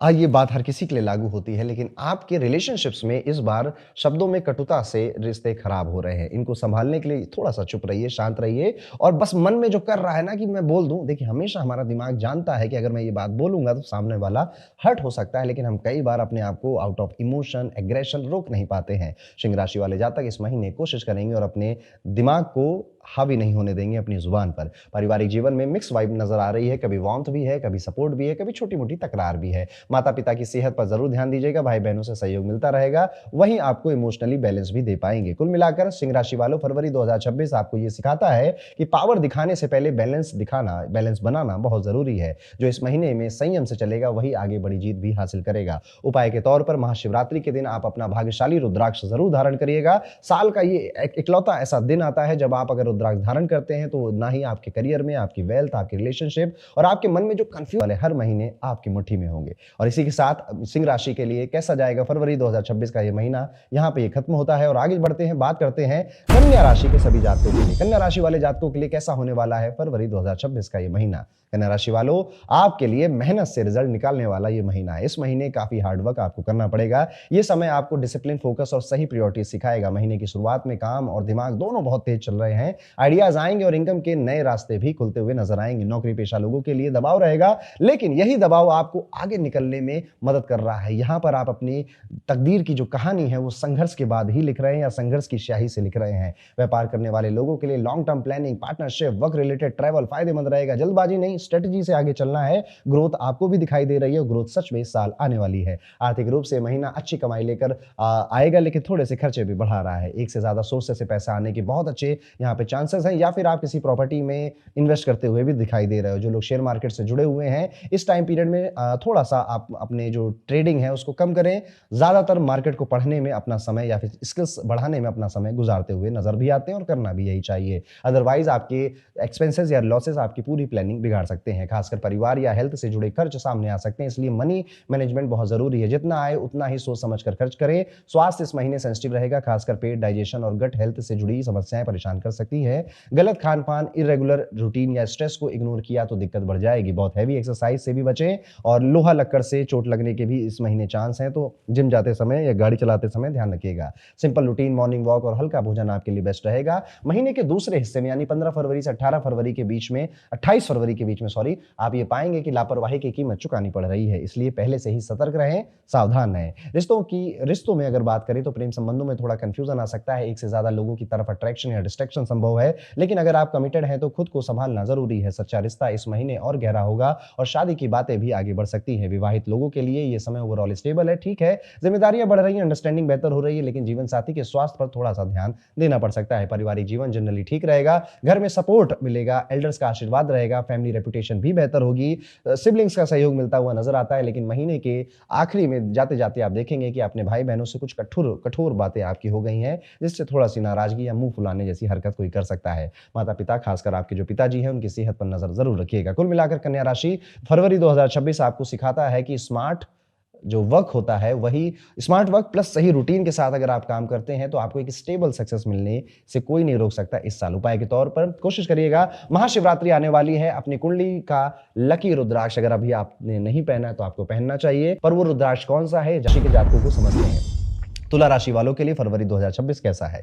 ये बात हर किसी के लिए लागू होती है, लेकिन आपके रिलेशनशिप्स में इस बार शब्दों में कटुता से रिश्ते खराब हो रहे हैं। इनको संभालने के लिए थोड़ा सा चुप रहिए, शांत रहिए और बस मन में जो कर रहा है ना कि मैं बोल दूं, देखिए हमेशा हमारा दिमाग जानता है कि अगर मैं ये बात बोलूंगा तो सामने वाला हर्ट हो सकता है, लेकिन हम कई बार अपने आप को आउट ऑफ इमोशन, एग्रेशन रोक नहीं पाते हैं। सिंह राशि वाले जातक इस महीने कोशिश करेंगे और अपने दिमाग को हावी नहीं होने देंगे अपनी जुबान पर। पारिवारिक जीवन में मिक्स वाइब नजर आ रही है, कभी वार्मथ भी है, कभी सपोर्ट भी है, कभी छोटी मोटी तकरार भी है। माता पिता की सेहत पर जरूर ध्यान दीजिएगा, भाई बहनों से सहयोग मिलता रहेगा, वहीं आपको इमोशनली बैलेंस भी दे पाएंगे। कुल मिलाकर सिंह राशि वालों, फरवरी 2026 आपको यह सिखाता है कि पावर दिखाने से पहले बैलेंस बनाना बहुत जरूरी है। जो इस महीने में संयम से चलेगा वही आगे बड़ी जीत भी हासिल करेगा। उपाय के तौर पर महाशिवरात्रि के दिन आप अपना भाग्यशाली रुद्राक्ष जरूर धारण करिएगा। साल का ये इकलौता ऐसा दिन आता है जब आप अगर रुद्राक्ष धारण करते हैं तो ना ही आपके करियर में, आपकी वेल्थ, आपकी रिलेशनशिप और आपके मन में जो कंफ्यूजन वाले हर महीने आपकी मुट्ठी में होंगे। और इसी के साथ सिंह राशि के लिए कैसा जाएगा फरवरी 2026 का ये महीना, यहाँ पे ये खत्म होता है। और आगे बढ़ते हैं, बात करते हैं कन्या राशि के सभी जातकों के लिए। कन्या राशि वाले जातकों के लिए कैसा होने वाला है फरवरी 2026 का ये महीना। कन्या राशि वालों, आपके लिए मेहनत से रिजल्ट निकालने वाला ये महीना है। इस महीने काफी हार्ड वर्क आपको करना पड़ेगा। ये समय आपको डिसिप्लिन, फोकस और सही प्रायोरिटी सिखाएगा। महीने की शुरुआत में काम और दिमाग दोनों बहुत तेज चल रहे हैं, आइडियाज आएंगे और इनकम के नए रास्ते भी खुलते हुए नजर आएंगे। नौकरी पेशा लोगों के लिए दबाव रहेगा, लेकिन यही दबाव आपको आगे निकलने में मदद कर रहा है। यहां पर आप अपनी तकदीर की जो कहानी है वो संघर्ष के बाद ही लिख रहे हैं या संघर्ष की स्याही से लिख रहे हैं। व्यापार करने वाले लोगों के लिए long term planning, partnership, work related travel फायदेमंद रहेगा। जल्दबाजी नहीं, स्ट्रेटजी से आगे चलना है। ग्रोथ आपको भी दिखाई दे रही है, ग्रोथ सच में इस साल आने वाली है। आर्थिक रूप से महीना अच्छी कमाई लेकर आएगा, लेकिन थोड़े से खर्चे भी बढ़ा रहा है। एक से ज्यादा सोर्सेस से पैसा आने के बहुत अच्छे यहाँ पे चांसेस हैं, या फिर आप किसी प्रॉपर्टी में इन्वेस्ट करते हुए भी दिखाई दे रहे हो। जो लोग शेयर मार्केट से जुड़े हुए हैं, इस टाइम पीरियड में थोड़ा सा आप अपने जो ट्रेडिंग है उसको कम करें। ज्यादातर मार्केट को पढ़ने में अपना समय या फिर स्किल्स बढ़ाने में अपना समय गुजारते हुए नजर भी आते हैं, और करना भी यही चाहिए। अदरवाइज आपके एक्सपेंसेस या लॉसेस आपकी पूरी प्लानिंग बिगाड़ सकते हैं। खासकर परिवार या हेल्थ से जुड़े खर्च सामने आ सकते हैं, इसलिए मनी मैनेजमेंट बहुत जरूरी है। जितना आए उतना ही सोच समझ कर खर्च करें। स्वास्थ्य इस महीने सेंसिटिव रहेगा, खासकर पेट, डाइजेशन और गट हेल्थ से जुड़ी समस्याएं परेशान कर सकती है। गलत खान पान, इरेगुलर रूटीन या स्ट्रेस को इग्नोर किया तो दिक्कत बढ़ जाएगी। बहुत हैवी एक्सरसाइज से भी बचें, और लोहा लक्कड़ से चोट लगने के भी इस महीने चांस हैं, तो जिम जाते समय या गाड़ी चलाते समय ध्यान रखिएगा। सिंपल रूटीन, मॉर्निंग वॉक और हल्का भोजन आपके लिए बेस्ट रहेगा। महीने के दूसरे हिस्से में यानी 15 फरवरी से 18 फरवरी के बीच में, 28 फरवरी के बीच में सॉरी, आप ये पाएंगे कि लापरवाही की कीमत चुकानी पड़ रही है, इसलिए पहले से ही सतर्क रहें, सावधान रहें। रिश्तों में अगर बात करें तो प्रेम संबंधों में थोड़ा कंफ्यूजन आ सकता है। एक से ज्यादा लोगों की तरफ अट्रैक्शन या डिस्ट्रैक्शन संभव है, लेकिन अगर आप कमिटेड हैं तो खुद को संभालना जरूरी है। सच्चा रिश्ता इस महीने और गहरा होगा और शादी की बातें भी आगे बढ़ सकती हैं। विवाहित लोगों के लिए यह समय ओवरऑल स्टेबल है, ठीक है। जिम्मेदारियां बढ़ रही हैं, अंडरस्टैंडिंग बेहतर हो रही है, लेकिन जीवन साथी के स्वास्थ्य पर थोड़ा सा ध्यान देना पड़ सकता है। पारिवारिक जीवन जनरली ठीक रहेगा, घर में सपोर्ट मिलेगा, एल्डर्स का आशीर्वाद रहेगा, फैमिली रेपुटेशन भी बेहतर होगी, सिबलिंग्स का सहयोग मिलता हुआ नजर आता है। लेकिन महीने के आखिरी में जाते जाते आप देखेंगे कि अपने भाई बहनों से कुछ कठोर बातें आपकी हो गई हैं, जिससे थोड़ा सी नाराजगी या मुंह फुलाने जैसी हरकत कोई कर सकता है। माता पिता, खासकर आपके जो पिताजी हैं, उनकी सेहत पर नजर जरूर रखिएगा। कुल मिलाकर कन्या राशि, फरवरी 2026 आपको सिखाता है कि स्मार्ट जो वर्क होता है वही स्मार्ट वर्क प्लस सही रूटीन के साथ अगर आप काम करते हैं तो आपको एक स्टेबल सक्सेस मिलने से कोई नहीं रोक सकता इस साल। उपाय के तौर पर कोशिश करिएगा, महाशिवरात्रि आने वाली है, अपनी कुंडली का लकी रुद्राक्ष अगर अभी आपने नहीं पहना तो आपको पहनना चाहिए। पर वो रुद्राक्ष कौन सा है, राशि के जातकों को समझते हैं। तुला राशि वालों के लिए फरवरी 2026 कैसा है?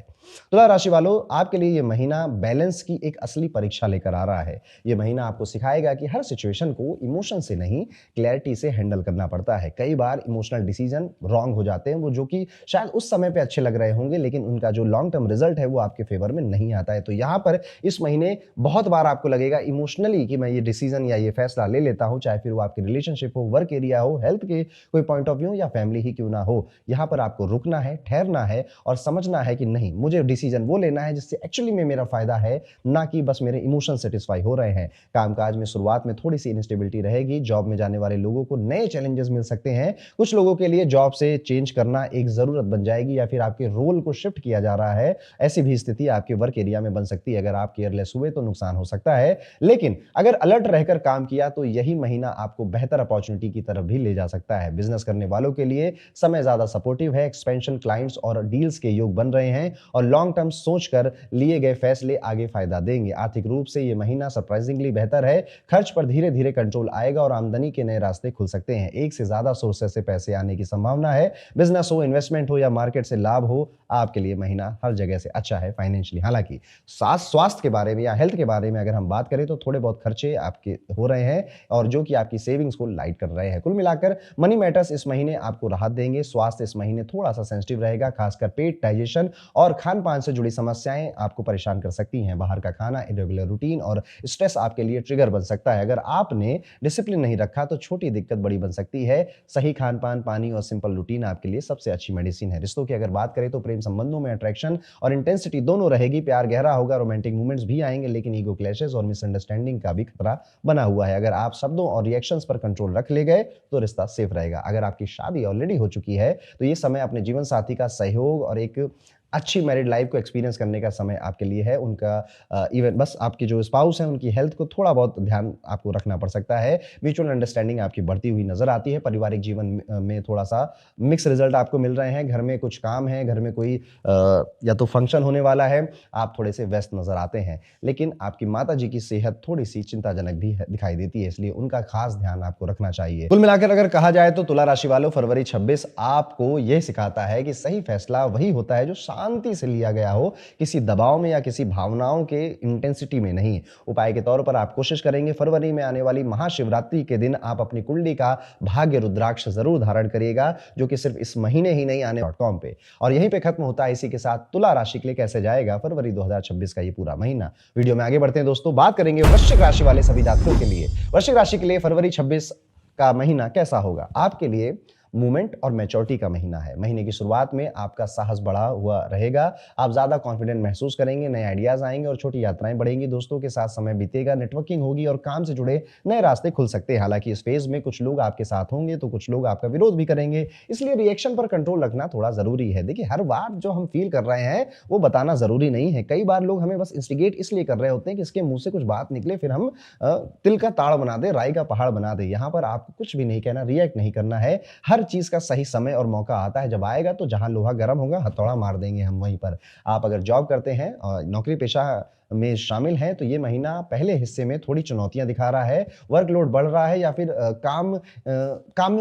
तुला राशि वालों, आपके लिए ये महीना बैलेंस की एक असली परीक्षा लेकर आ रहा है। ये महीना आपको सिखाएगा कि हर सिचुएशन को इमोशन से नहीं, क्लैरिटी से हैंडल करना पड़ता है। कई बार इमोशनल डिसीजन रॉन्ग हो जाते हैं, वो जो कि शायद उस समय पे अच्छे लग रहे होंगे, लेकिन उनका जो लॉन्ग टर्म रिजल्ट है वो आपके फेवर में नहीं आता है। तो यहाँ पर इस महीने बहुत बार आपको लगेगा इमोशनली कि मैं ये डिसीजन या ये फैसला ले लेता हूँ, चाहे फिर वो आपकी रिलेशनशिप हो, वर्क एरिया हो, हेल्थ के कोई पॉइंट ऑफ व्यू या फैमिली ही क्यों ना हो। यहाँ पर आपको रुकना है, ठहरना है और समझना है कि नहीं, मुझे डिसीजन वो लेना है जिससे एक्चुअली में मेरा फायदा है, ना कि बस मेरे इमोशन सेटिस्फाई हो रहे हैं। कामकाज में शुरुआत में थोड़ी सी इनस्टेबिलिटी रहेगी। जॉब में जाने वाले लोगों को नए चैलेंजेस मिल सकते हैं। कुछ लोगों के लिए जॉब से चेंज करना एक जरूरत बन जाएगी या फिर आपके रोल को शिफ्ट किया जा रहा है। ऐसी भी स्थिति आपके वर्क एरिया में बन सकती है। अगर आप केयरलेस हुए तो नुकसान हो सकता है, लेकिन अगर अलर्ट रहकर काम किया तो यही महीना आपको बेहतर अपॉर्चुनिटी की तरफ भी ले जा सकता है। बिजनेस करने वालों के लिए समय ज्यादा सपोर्टिव है। एक्सपेंशन, क्लाइंट्स और डील्स के योग बन रहे हैं और लॉन्ग टर्म सोचकर लिए गए फैसले आगे फायदा देंगे। आर्थिक रूप से यह महीना सरप्राइजिंगली बेहतर है। खर्च पर धीरे धीरे कंट्रोल आएगा और आमदनी के नए रास्ते खुल सकते हैं। एक से ज्यादा सोर्सेस से पैसे आने की संभावना है। बिजनेस हो, इन्वेस्टमेंट हो या मार्केट से लाभ हो, आपके लिए महीना हर जगह से अच्छा है फाइनेंशियली। हालांकि स्वास्थ्य के बारे में या हेल्थ के बारे में अगर हम बात करें तो थोड़े बहुत खर्चे आपके हो रहे हैं और जो कि आपकी सेविंग्स को लाइट कर रहे हैं। कुल मिलाकर मनी मैटर्स इस महीने आपको राहत देंगे। स्वास्थ्य इस महीने थोड़ा सा सेंसिटिव रहेगा, खासकर पेट, डाइजेशन और खान पान से जुड़ी समस्याएं आपको परेशान कर सकती हैं। बाहर का खाना, इरेगुलर रूटीन और स्ट्रेस आपके लिए ट्रिगर बन सकता है। अगर आपने डिसिप्लिन नहीं रखा तो छोटी दिक्कत बड़ी बन सकती है। सही खान पान, पानी और सिंपल रूटीन आपके लिए सबसे अच्छी मेडिसिन है। रिश्तों की अगर बात करें तो प्रेम संबंधों में अट्रैक्शन और इंटेंसिटी दोनों रहेगी। प्यार गहरा होगा, रोमांटिक मूवमेंट्स भी आएंगे, लेकिन ईगो क्लैशेस और मिसअंडरस्टैंडिंग का भी खतरा बना हुआ है। अगर आप शब्दों और रिएक्शंस पर कंट्रोल रख ले गए तो रिश्ता सेफ रहेगा। अगर आपकी शादी ऑलरेडी हो चुकी है तो ये समय अपने जीवन साथी का सहयोग और एक अच्छी मैरिड लाइफ को एक्सपीरियंस करने का समय आपके लिए है। उनका इवन बस आपके जो स्पाउस हैं उनकी हेल्थ को थोड़ा बहुत ध्यान आपको रखना पड़ सकता है। म्यूचुअल अंडरस्टैंडिंग आपकी बढ़ती हुई नजर आती है। पारिवारिक जीवन में थोड़ा सा मिक्स रिजल्ट आपको मिल रहे हैं। घर में कुछ काम है, घर में कोई या तो फंक्शन होने वाला है, आप थोड़े से व्यस्त नजर आते हैं। लेकिन आपकी माता जी की सेहत थोड़ी सी चिंताजनक भी दिखाई देती है, इसलिए उनका खास ध्यान आपको रखना चाहिए। कुल मिलाकर अगर कहा जाए तो तुला राशि वालों, फरवरी 26 आपको यह सिखाता है कि सही फैसला वही होता है जो शांति से लिया गया हो, किसी दबाव में या किसी भावनाओं के इंटेंसिटी में नहीं। उपाय के तौर पर आप कोशिश करेंगे फरवरी में आने वाली महाशिवरात्रि के दिन आप अपनी कुंडली का भाग्य रुद्राक्ष जरूर धारण करिएगा, जो कि सिर्फ इस महीने ही नहीं आने .com पे। और यहीं पे खत्म होता है इसी के साथ तुला राशि के लिए कैसे जाएगा फरवरी 2026 का ये पूरा महीना। वीडियो में आगे बढ़ते हैं दोस्तों, बात करेंगे वृश्चिक राशि वाले सभी जातकों के लिए। वृश्चिक राशि के लिए फरवरी 26 का महीना कैसा होगा? आपके लिए मूवमेंट और मैच्योरिटी का महीना है। महीने की शुरुआत में आपका साहस बढ़ा हुआ रहेगा, आप ज्यादा कॉन्फिडेंट महसूस करेंगे, नए आइडियाज आएंगे और छोटी यात्राएं बढ़ेंगी। दोस्तों के साथ समय बीतेगा, नेटवर्किंग होगी और काम से जुड़े नए रास्ते खुल सकते हैं। हालांकि इस फेज में कुछ लोग आपके साथ होंगे तो कुछ लोग आपका विरोध भी करेंगे, इसलिए रिएक्शन पर कंट्रोल रखना थोड़ा जरूरी है। देखिए, हर बार जो हम फील कर रहे हैं वो बताना जरूरी नहीं है। कई बार लोग हमें बस इंस्टिगेट इसलिए कर रहे होते हैं कि इसके मुंह से कुछ बात निकले, फिर हम तिल का ताड़ बना दे, राई का पहाड़ बना दे। यहाँ पर आपको कुछ भी नहीं कहना, रिएक्ट नहीं करना है। हर चीज का सही समय और मौका आता है, जब आएगा तो जहां लोहा गर्म होगा हथौड़ा मार देंगे हम वहीं पर। आप अगर जॉब करते हैं और नौकरी पेशा में शामिल हैं तो ये महीना पहले हिस्से में थोड़ी चुनौतियां दिखा रहा है, वर्कलोड बढ़ रहा है या फिर काम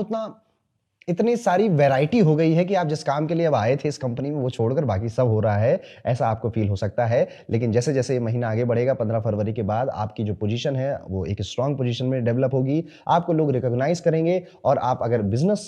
में इतनी सारी वैरायटी हो गई है कि आप जिस काम के लिए अब आए थे इस कंपनी में वो छोड़कर बाकी सब हो रहा है, ऐसा आपको फील हो सकता है। लेकिन जैसे जैसे ये महीना आगे बढ़ेगा 15 फरवरी के बाद आपकी जो पोजीशन है वो एक स्ट्रांग पोजीशन में डेवलप होगी, आपको लोग रिकॉग्नाइज करेंगे। और आप अगर बिजनेस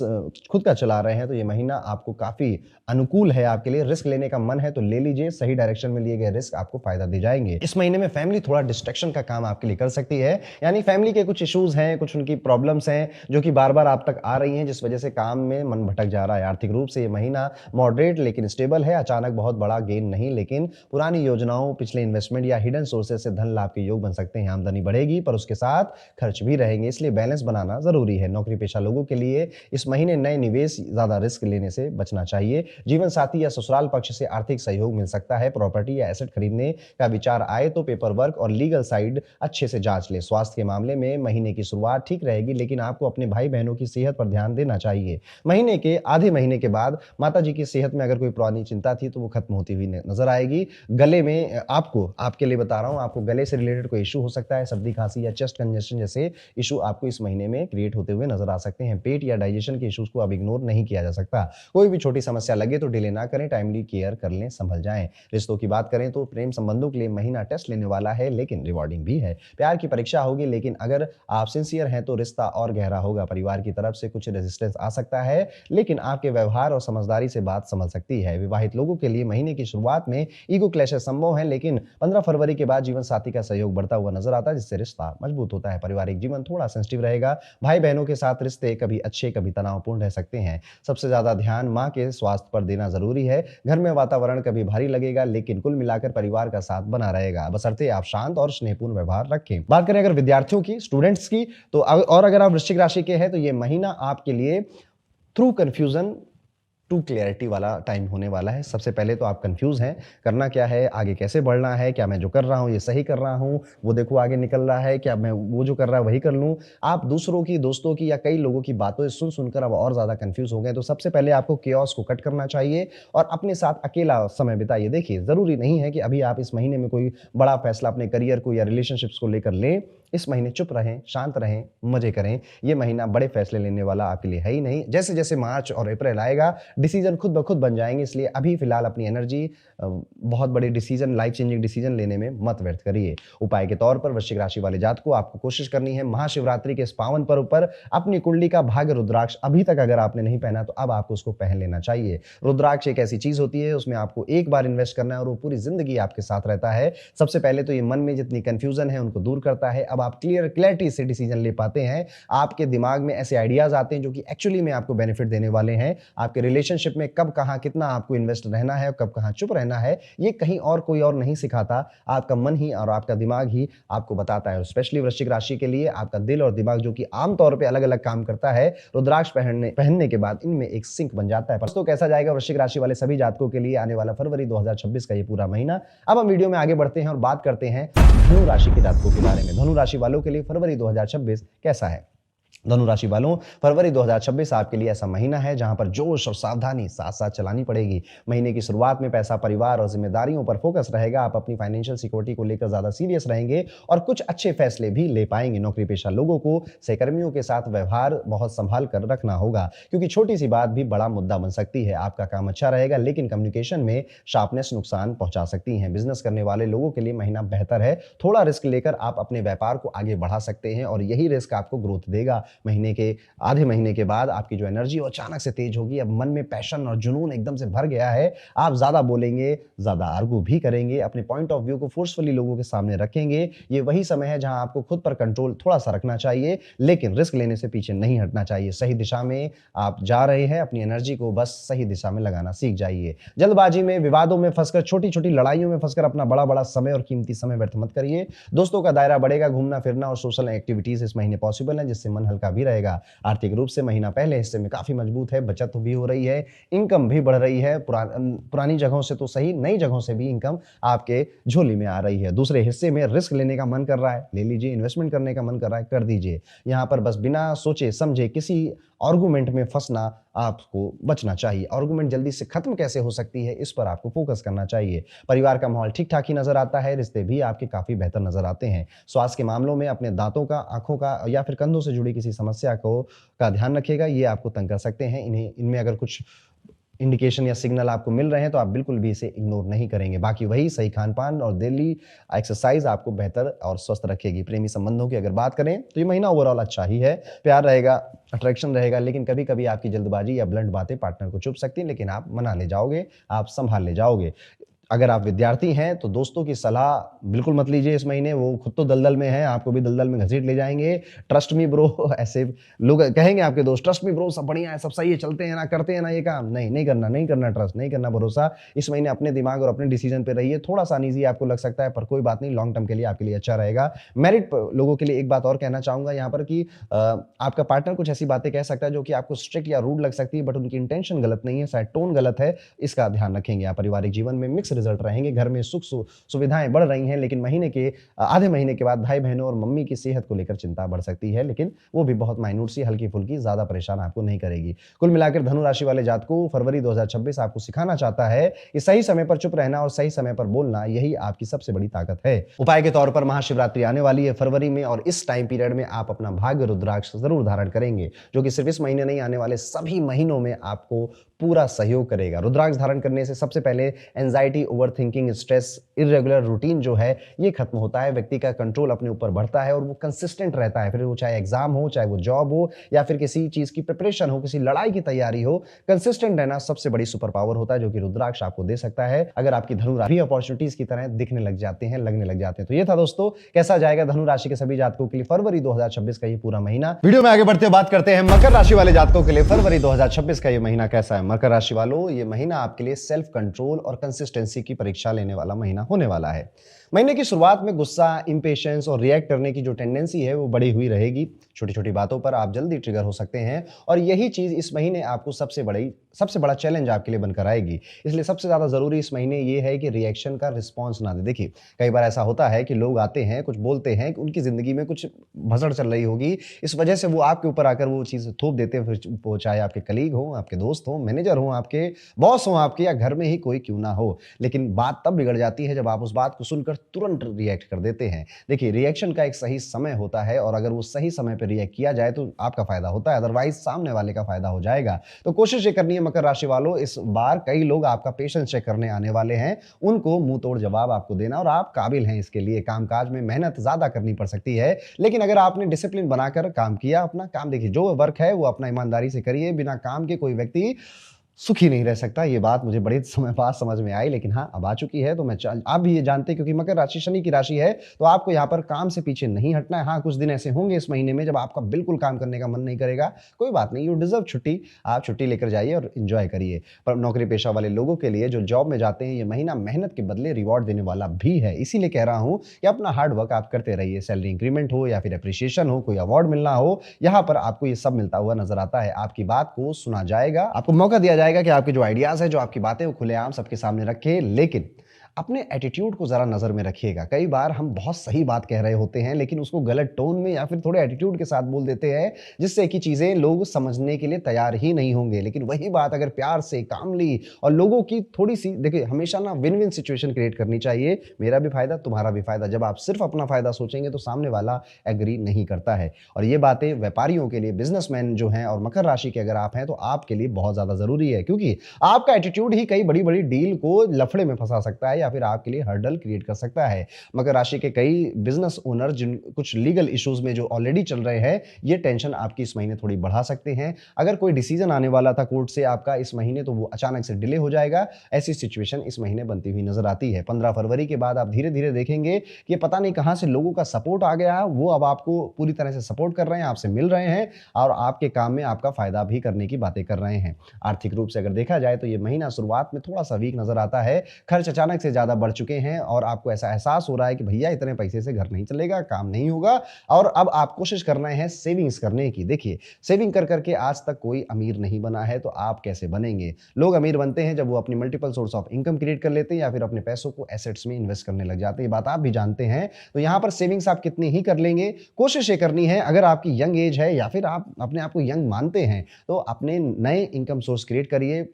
खुद का चला रहे हैं तो ये महीना आपको काफी अनुकूल है आपके लिए। रिस्क लेने का मन है तो ले लीजिए, सही डायरेक्शन में लिए गए रिस्क आपको फायदा दे जाएंगे। इस महीने में फैमिली थोड़ा डिस्ट्रैक्शन का काम आपके लिए कर सकती है, यानी फैमिली के कुछ इश्यूज हैं, कुछ उनकी प्रॉब्लम्स हैं जो कि बार बार आप तक आ रही हैं, जिस वजह से काम में मन भटक जा रहा है। आर्थिक रूप से ये महीना मॉडरेट लेकिन स्टेबल है। अचानक बहुत बड़ा गेन नहीं, लेकिन पुरानी योजनाओं, पिछले इन्वेस्टमेंट या हिडन सोर्सेज से धन लाभ के योग बन सकते हैं। आमदनी बढ़ेगी पर उसके साथ खर्च भी रहेंगे, इसलिए बैलेंस बनाना जरूरी है। नौकरी पेशा लोगों के लिए इस महीने नए निवेश, ज्यादा रिस्क लेने से बचना चाहिए। जीवन साथी या ससुराल पक्ष से आर्थिक सहयोग मिल सकता है। प्रॉपर्टी या एसेट खरीदने का विचार आए तो पेपर वर्क और लीगल साइड अच्छे से जांच ले। स्वास्थ्य के मामले में महीने की शुरुआत ठीक रहेगी, लेकिन आपको अपने भाई बहनों की सेहत पर ध्यान देना चाहिए। महीने के आधे महीने के बाद माता जी की सेहत में अगर कोई पुरानी चिंता थी तो वो खत्म होती हुई नजर आएगी। गले में आपके लिए बता रहा हूं, आपको गले से रिलेटेड कोई इशू हो सकता है, सर्दी खांसी या चेस्ट कंजेशन जैसे इशू आपको इस महीने में क्रिएट होते हुए नजर आ सकते हैं। पेट या डाइजेशन के इश्यूज को अब इग्नोर नहीं किया जा सकता। कोई भी छोटी समस्या लगे तो डिले ना करें, टाइमली केयर कर लें, संभल जाएं। रिश्तों की बात करें तो प्रेम संबंधों के लिए महीना टेस्ट लेने वाला है, लेकिन रिवॉर्डिंग भी है। प्यार की परीक्षा होगी, लेकिन अगर आप सिंसियर हैं तो रिश्ता और गहरा होगा। परिवार की तरफ से कुछ रेजिस्टेंस आ सकता है, लेकिन आपके व्यवहार और समझदारी से बात संभल सकती है। विवाहित लोगों के लिए महीने की शुरुआत में ईगो क्लैशेस संभव हैं, लेकिन 15 फरवरी के बाद जीवन साथी का सहयोग बढ़ता हुआ नजर आता है, जिससे रिश्ता मजबूत होता है। पारिवारिक जीवन थोड़ा सेंसिटिव रहेगा। भाई बहनों के साथ रिश्ते कभी अच्छे कभी तनावपूर्ण रह सकते हैं। सबसे ज्यादा ध्यान मां के स्वास्थ्य पर देना जरूरी है। घर में वातावरण कभी भारी लगेगा, लेकिन कुल मिलाकर परिवार का साथ बना रहेगा, बशर्ते आप शांत और स्नेहपूर्ण व्यवहार रखें। बात करें अगर विद्यार्थियों की, स्टूडेंट्स की, तो और अगर आप वृश्चिक राशि के हैं तो ये महीना आपके लिए थ्रू कंफ्यूजन टू क्लियरिटी वाला टाइम होने वाला है। सबसे पहले तो आप कंफ्यूज हैं, करना क्या है, आगे कैसे बढ़ना है, क्या मैं जो कर रहा हूं ये सही कर रहा हूं, वो देखो आगे निकल रहा है, क्या मैं वो जो कर रहा है वही कर लूं। आप दूसरों की, दोस्तों की या कई लोगों की बातों सुन सुनकर अब और ज्यादा कंफ्यूज हो गए। तो सबसे पहले आपको केओस को कट करना चाहिए और अपने साथ अकेला समय बिताइए। देखिए, जरूरी नहीं है कि अभी आप इस महीने में कोई बड़ा फैसला अपने करियर को या रिलेशनशिप्स को लेकर लें। इस महीने चुप रहें, शांत रहें, मजे करें। ये महीना बड़े फैसले लेने वाला आपके लिए है ही नहीं। जैसे जैसे मार्च और अप्रैल आएगा डिसीजन खुद ब खुद बन जाएंगे, इसलिए अभी फिलहाल अपनी एनर्जी बहुत बड़े डिसीजन, लाइफ चेंजिंग डिसीजन लेने में मत व्यर्थ करिए। उपाय के तौर पर वृश्चिक राशि वाले जात को आपको कोशिश करनी है महाशिवरात्रि के इस पावन पर्व पर अपनी कुंडली का भाग्य रुद्राक्ष अभी तक अगर आपने नहीं पहना तो अब आपको उसको पहन लेना चाहिए। रुद्राक्ष एक ऐसी चीज होती है, उसमें आपको एक बार इन्वेस्ट करना है और वो पूरी जिंदगी आपके साथ रहता है। सबसे पहले तो ये मन में जितनी कंफ्यूजन है उनको दूर करता है। अब आप क्लैरिटी से डिसीजन ले पाते हैं। आपके दिमाग में ऐसे आइडियाज आते हैं जो कि एक्चुअली में आपको बेनिफिट देने वाले हैं। आपके रिलेशनशिप में कब कहां कितना आपको इन्वेस्ट रहना है और कब कहां चुप रहना है, ये कहीं और कोई और नहीं सिखाता, आपका मन ही और आपका दिमाग ही आपको बताता है। स्पेशली वृश्चिक राशि के लिए आपका दिल और दिमाग, जो कि आमतौर पर अलग अलग काम करता है, रुद्राक्ष पहनने के बाद इनमें एक सिंक बन जाता है। तो कैसा जाएगा वृश्चिक राशि वाले सभी जातकों के लिए आने वाला फरवरी 2026 का ये पूरा महीना? अब हम वीडियो में आगे बढ़ते हैं और बात करते हैं धनु राशि के जातकों के बारे में। धनु राशि वालों के लिए फरवरी 2026 कैसा है? धनु राशि वालों, फरवरी 2026 आपके लिए ऐसा महीना है जहां पर जोश और सावधानी साथ साथ चलानी पड़ेगी। महीने की शुरुआत में पैसा, परिवार और जिम्मेदारियों पर फोकस रहेगा। आप अपनी फाइनेंशियल सिक्योरिटी को लेकर ज्यादा सीरियस रहेंगे और कुछ अच्छे फैसले भी ले पाएंगे। नौकरी पेशा लोगों को सहकर्मियों के साथ व्यवहार बहुत संभाल कर रखना होगा, क्योंकि छोटी सी बात भी बड़ा मुद्दा बन सकती है। आपका काम अच्छा रहेगा, लेकिन कम्युनिकेशन में शार्पनेस नुकसान पहुंचा सकती है। बिजनेस करने वाले लोगों के लिए महीना बेहतर है। थोड़ा रिस्क लेकर आप अपने व्यापार को आगे बढ़ा सकते हैं और यही रिस्क आपको ग्रोथ देगा। महीने के आधे महीने के बाद आपकी जो एनर्जी अचानक से तेज होगी। अब मन में पैशन और जुनून एकदम से भर गया है। आप ज्यादा बोलेंगे, ज्यादा आर्गू भी करेंगे, अपने पॉइंट ऑफ व्यू को फोर्सफुली लोगों के सामने रखेंगे। ये वही समय है जहां आपको खुद पर कंट्रोल थोड़ा सा रखना चाहिए, लेकिन रिस्क लेने से पीछे नहीं हटना चाहिए। सही दिशा में आप जा रहे हैं, अपनी एनर्जी को बस सही दिशा में लगाना सीख जाइए। जल्दबाजी में, विवादों में फंसकर, छोटी छोटी लड़ाइयों में फंसकर अपना बड़ा बड़ा समय और कीमती समय व्यर्थ मत करिए। दोस्तों का दायरा बढ़ेगा। घूमना फिरना और सोशल एक्टिविटीज इस महीने पॉसिबल है, जिससे मन हल्का भी रहेगा। आर्थिक रूप से महीना पहले हिस्से में काफी मजबूत है। बचत भी हो रही है, इनकम भी बढ़ रही है। पुरानी जगहों से तो सही, नई जगहों से भी इनकम आपके झोली में आ रही है। दूसरे हिस्से में रिस्क लेने का मन कर रहा है, ले लीजिए। इन्वेस्टमेंट करने का मन कर रहा है, कर दीजिए। यहां पर बस बिना सोचे समझे किसी आर्गुमेंट में फंसना आपको बचना चाहिए। आर्गुमेंट जल्दी से खत्म कैसे हो सकती है, इस पर आपको फोकस करना चाहिए। परिवार का माहौल ठीक ठाक ही नजर आता है। रिश्ते भी आपके काफी बेहतर नजर आते हैं। स्वास्थ्य के मामलों में अपने दांतों का, आंखों का या फिर कंधों से जुड़ी किसी समस्या का ध्यान रखिएगा। ये आपको तंग कर सकते हैं। इनमें अगर कुछ इंडिकेशन या सिग्नल आपको मिल रहे हैं तो आप बिल्कुल भी इसे इग्नोर नहीं करेंगे। बाकी वही सही खान पान और डेली एक्सरसाइज आपको बेहतर और स्वस्थ रखेगी। प्रेमी संबंधों की अगर बात करें तो ये महीना ओवरऑल अच्छा ही है। प्यार रहेगा, अट्रैक्शन रहेगा, लेकिन कभी कभी आपकी जल्दबाजी या ब्लंट बातें पार्टनर को चुभ सकती हैं, लेकिन आप मना ले जाओगे, आप संभाल ले जाओगे। अगर आप विद्यार्थी हैं तो दोस्तों की सलाह बिल्कुल मत लीजिए इस महीने। वो खुद तो दलदल में है, आपको भी दलदल में घसीट ले जाएंगे। ट्रस्ट मी ब्रो, ऐसे लोग कहेंगे आपके दोस्त, ट्रस्ट मी ब्रो, सब बढ़िया है, सब सही है, चलते हैं ना, करते हैं ना ये काम। नहीं करना, नहीं करना ट्रस्ट, नहीं करना भरोसा। इस महीने अपने दिमाग और अपने डिसीजन पे रहिए। थोड़ा सा अनईजी आपको लग सकता है, पर कोई बात नहीं, लॉन्ग टर्म के लिए आपके लिए अच्छा रहेगा। मैरिड लोगों के लिए एक बात और कहना चाहूंगा यहाँ पर कि आपका पार्टनर कुछ ऐसी बातें कह सकता है जो कि आपको स्ट्रिक्ट या रूड लग सकती है, बट उनकी इंटेंशन गलत नहीं है, शायद टोन गलत है। इसका ध्यान रखेंगे। आप पारिवारिक जीवन में मिक्स रिजल्ट रहेंगे। घर में सुख सुविधाएं बढ़ रही हैं, लेकिन महीने के आधे महीने के बाद भाई बहनों और मम्मी की सेहत को लेकर चिंता बढ़ सकती है, लेकिन वो भी बहुत माइन्यूट सी, हल्की फुल्की, ज्यादा परेशान आपको नहीं करेगी। कुल मिलाकर धनु राशि वाले जातकों, फरवरी 2026 आपको सिखाना चाहता है कि सही समय पर चुप रहना और सही समय पर बोलना, यही आपकी सबसे बड़ी ताकत है। उपाय के तौर पर महाशिवरात्रि आने वाली है फरवरी में, और इस टाइम पीरियड में आप अपना भाग्य रुद्राक्ष जरूर धारण करेंगे, जो कि सिर्फ इस महीने नहीं, आने वाले सभी महीनों में आपको पूरा सहयोग करेगा। रुद्राक्ष धारण करने से सबसे पहले anxiety, overthinking, stress, irregular routine जो है ये खत्म होता है। व्यक्ति का कंट्रोल अपने ऊपर बढ़ता है और वो कंसिस्टेंट रहता है। फिर वो चाहे एग्जाम हो, चाहे वो जॉब हो, या फिर किसी चीज की प्रिपरेशन हो, किसी लड़ाई की तैयारी हो, कंसिस्टेंट रहना सबसे बड़ी सुपर पावर होता है, जो कि रुद्राक्ष आपको दे सकता है अगर आपकी धनु राशि अपॉर्चुनिटीज की तरह दिखने लग जाते हैं, लगने लग जाते हैं। तो ये था दोस्तों, कैसा जाएगा धनु राशि के सभी जातकों के लिए फरवरी 2026 का ये पूरा महीना। वीडियो में आगे बढ़ते हुए बात करते हैं मकर राशि वाले जातकों के लिए फरवरी 2026 का ये महीना कैसा है। मकर राशि वालों, ये महीना आपके लिए सेल्फ कंट्रोल और कंसिस्टेंसी की परीक्षा लेने वाला महीना होने वाला है। महीने की शुरुआत में गुस्सा, इंपेशेंस और रिएक्ट करने की जो टेंडेंसी है वो बढ़ी हुई रहेगी। छोटी छोटी बातों पर आप जल्दी ट्रिगर हो सकते हैं, और यही चीज इस महीने आपको सबसे बड़ा चैलेंज आपके लिए बनकर आएगी। इसलिए सबसे ज्यादा जरूरी इस महीने ये है कि रिएक्शन का रिस्पॉन्स ना दे। देखिए, कई बार ऐसा होता है कि लोग आते हैं, कुछ बोलते हैं कि उनकी जिंदगी में कुछ भसड़ चल रही होगी, इस वजह से वो आपके ऊपर आकर वो चीज थोप देते हैं। फिर वो चाहे आपके कलीग हो, आपके दोस्त हो, मैनेजर हो, आपके बॉस हो आपके, या घर में ही कोई क्यों ना हो, लेकिन बात तब बिगड़ जाती है जब आप उस बात को सुनकर तुरंत रिएक्ट कर देते हैं। देखिए, रिएक्शन का एक सही समय होता है, और अगर वो सही समय पर रिएक्ट किया जाए तो आपका फायदा होता है, अदरवाइज सामने वाले का फायदा हो जाएगा। तो कोशिश ये करनी है मकर राशि वालों, इस बार कई लोग आपका पेशेंस चेक करने आने वाले हैं, उनको मुंह तोड़ जवाब आपको देना, और आप काबिल हैं इसके लिए। कामकाज में मेहनत ज्यादा करनी पड़ सकती है, लेकिन अगर आपने डिसिप्लिन बनाकर काम किया, अपना काम, देखिए जो वर्क है वो अपना ईमानदारी से करिए। बिना काम के कोई व्यक्ति सुखी नहीं रह सकता। ये बात मुझे बड़े समय बाद समझ में आई, लेकिन हाँ, अब आ चुकी है। तो आप भी ये जानते हैं, क्योंकि मकर राशि शनि की राशि है, तो आपको यहाँ पर काम से पीछे नहीं हटना है। हाँ, कुछ दिन ऐसे होंगे इस महीने में जब आपका बिल्कुल काम करने का मन नहीं करेगा, कोई बात नहीं, यू डिजर्व छुट्टी। आप छुट्टी लेकर जाइए और एंजॉय करिए। पर नौकरी पेशा वाले लोगों के लिए जो जॉब में जाते हैं, ये महीना मेहनत के बदले रिवॉर्ड देने वाला भी है। इसीलिए कह रहा हूँ कि अपना हार्ड वर्क आप करते रहिए। सैलरी इंक्रीमेंट हो या फिर अप्रिशिएशन हो, कोई अवार्ड मिलना हो, यहाँ पर आपको ये सब मिलता हुआ नजर आता है। आपकी बात को सुना जाएगा, आपको मौका दिया जाएगा कि आपके जो आइडियाज है, जो आपकी बातें, वो खुलेआम सबके सामने रखे। लेकिन अपने एटीट्यूड को ज़रा नज़र में रखिएगा। कई बार हम बहुत सही बात कह रहे होते हैं, लेकिन उसको गलत टोन में या फिर थोड़े एटीट्यूड के साथ बोल देते हैं, जिससे कि चीज़ें लोग समझने के लिए तैयार ही नहीं होंगे। लेकिन वही बात अगर प्यार से, कामली और लोगों की थोड़ी-सी देखिए हमेशा ना विन-विन सिचुएशन क्रिएट करनी चाहिए। मेरा भी फ़ायदा, तुम्हारा भी फ़ायदा। जब आप सिर्फ़ अपना फ़ायदा सोचेंगे तो सामने वाला एग्री नहीं करता है। और ये बातें व्यापारियों के लिए, बिज़नेसमैन जो हैं और मकर राशि के अगर आप हैं, तो आपके लिए बहुत ज़्यादा ज़रूरी है, क्योंकि आपका एटीट्यूड ही कई बड़ी-बड़ी डील को लफड़े में फँसा सकता है या फिर आपके लिए हर्डल क्रिएट कर सकता है। मकर राशि के कई बिज़नेस ओनर जिन कुछ लीगल इश्यूज़ में जो ऑलरेडी चल रहे हैं, ये टेंशन आपकी इस महीने थोड़ी बढ़ा सकते हैं। अगर कोई डिसीजन आने वाला था कोर्ट से आपका इस महीने, तो वो अचानक से डिले हो जाएगा। ऐसी सिचुएशन इस महीने बनती हुई नज़र आती है। 15 फरवरी के बाद आप धीरे-धीरे देखेंगे कि पता नहीं कहाँ से लोगों का सपोर्ट आ गया है, वो अब आपको पूरी तरह से सपोर्ट कर रहे हैं, आपसे मिल रहे हैं और आपके काम में आपका फ़ायदा भी करने की बातें कर रहे हैं। आर्थिक रूप से अगर देखा जाए तो ये महीना शुरुआत में थोड़ा-सा वीक नज़र आता है। खर्च अचानक से ज़्यादा बढ़ चुके हैं और आपको ऐसा एहसास हो रहा है कि भैया इतने पैसे से घर नहीं चलेगा, काम नहीं होगा और अब आप कोशिश कर रहे हैं सेविंग्स करने की। देखिए, सेविंग कर के आज तक कोई अमीर नहीं बना है, तो आप कैसे बनेंगे? लोग अमीर बनते हैं जब वो अपनी multiple source of income create कर लेते हैं या फिर अपने पैसों को एसेट्स में इन्वेस्ट करने लग जाते हैं। ये बात आप भी जानते हैं। तो यहाँ पर सेविंग्स आप कितनी ही कर लेंगे, कोशिश ये करनी है, अगर आपकी यंग एज है या फिर आप अपने आप को यंग मानते हैं, तो अपने नए इनकम सोर्स क्रिएट करिए।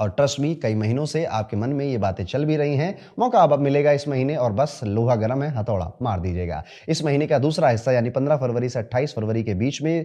और ट्रस्ट मी, कई महीनों से आपके मन में ये बातें चल भी रही हैं। मौका अब मिलेगा इस महीने और बस लोहा गर्म है, हथौड़ा मार दीजिएगा। इस महीने का दूसरा हिस्सा यानी 15 फरवरी से 28 फरवरी के बीच में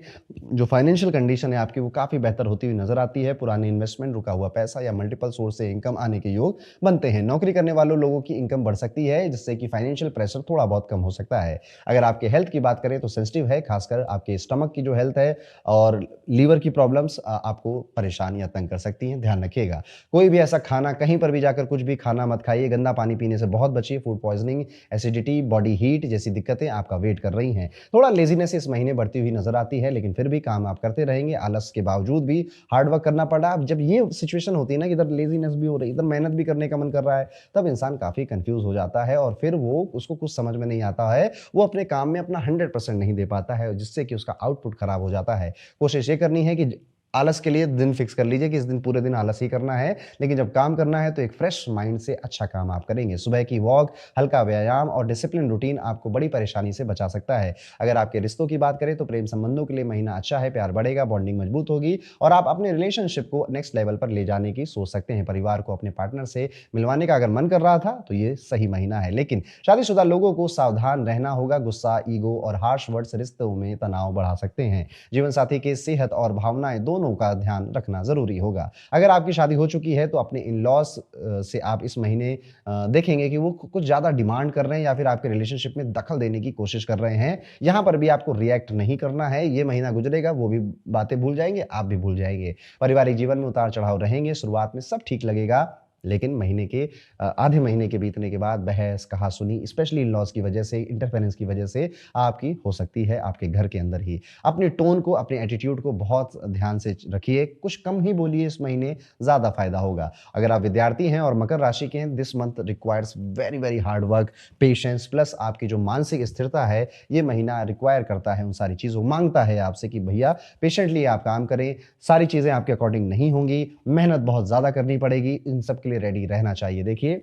जो फाइनेंशियल कंडीशन है आपकी, वो काफ़ी बेहतर होती हुई नजर आती है। पुराने इन्वेस्टमेंट, रुका हुआ पैसा या मल्टीपल सोर्स से इनकम आने के योग बनते हैं। नौकरी करने वालों लोगों की इनकम बढ़ सकती है, जिससे कि फाइनेंशियल प्रेशर थोड़ा बहुत कम हो सकता है। अगर आपके हेल्थ की बात करें तो सेंसिटिव है, खासकर आपके स्टमक की जो हेल्थ है और लीवर की प्रॉब्लम्स आपको परेशान या तंग कर सकती हैं, ध्यान रखिएगा। कोई भी ऐसा खाना, कहीं पर भी जाकर कुछ भी खाना मत खाइए। गंदा पानी पीने से बहुत बचिए। Food poisoning, acidity, body heat जैसी दिक्कतें आपका वेट कर रही हैं। थोड़ा लेजीनेस इस महीने बढ़ती हुई नजर आती है, लेकिन फिर भी काम आप करते रहेंगे। आलस के बावजूद भी हार्ड वर्क करना पड़ा। अब जब ये सिचुएशन होती है ना कि इधर लेजीनेस भी हो रही है, इधर मेहनत भी करने का मन कर रहा है, तब इंसान काफी कंफ्यूज हो जाता है और फिर वो उसको कुछ समझ में नहीं आता है। वो अपने काम में अपना 100% नहीं दे पाता है, जिससे कि उसका आउटपुट खराब हो जाता है। कोशिश ये करनी है कि आलस के लिए दिन फिक्स कर लीजिए कि इस दिन पूरे दिन आलस ही करना है, लेकिन जब काम करना है तो एक फ्रेश माइंड से अच्छा काम आप करेंगे। सुबह की वॉक, हल्का व्यायाम और डिसिप्लिन रूटीन आपको बड़ी परेशानी से बचा सकता है। अगर आपके रिश्तों की बात करें तो प्रेम संबंधों के लिए महीना अच्छा है, प्यार बढ़ेगा, बॉन्डिंग मजबूत होगी और आप अपने रिलेशनशिप को नेक्स्ट लेवल पर ले जाने की सोच सकते हैं। परिवार को अपने पार्टनर से मिलवाने का अगर मन कर रहा था तो ये सही महीना है, लेकिन शादीशुदा लोगों को सावधान रहना होगा। गुस्सा, ईगो और हार्श वर्ड्स रिश्तों में तनाव बढ़ा सकते हैं। जीवन साथी की सेहत और भावनाएं दोनों का ध्यान रखना जरूरी होगा। अगर आपकी शादी हो चुकी है तो अपने इन लॉस से आप इस महीने देखेंगे कि वो कुछ ज्यादा डिमांड कर रहे हैं या फिर आपके रिलेशनशिप में दखल देने की कोशिश कर रहे हैं। यहां पर भी आपको रिएक्ट नहीं करना है। ये महीना गुजरेगा, वो भी बातें भूल जाएंगे, आप भी भूल जाएंगे। पारिवारिक जीवन में उतार चढ़ाव रहेंगे। शुरुआत में सब ठीक लगेगा, लेकिन महीने के आधे महीने के बीतने के बाद बहस, कहा-सुनी, स्पेशली इन-लॉज़ की वजह से, इंटरफेरेंस की वजह से आपकी हो सकती है आपके घर के अंदर ही। अपने टोन को, अपने एटीट्यूड को बहुत ध्यान से रखिए। कुछ कम ही बोलिए इस महीने, ज़्यादा फ़ायदा होगा। अगर आप विद्यार्थी हैं और मकर राशि के हैं, this month requires very very hard work, patience plus आपकी जो मानसिक स्थिरता है, ये महीना रिक्वायर करता है उन सारी चीज़ों, माँगता है आपसे कि भैया पेशेंटली आप काम करें। सारी चीज़ें आपके अकॉर्डिंग नहीं होंगी, मेहनत बहुत ज़्यादा करनी पड़ेगी, इन सब के लिए रेडी रहना चाहिए। देखिए,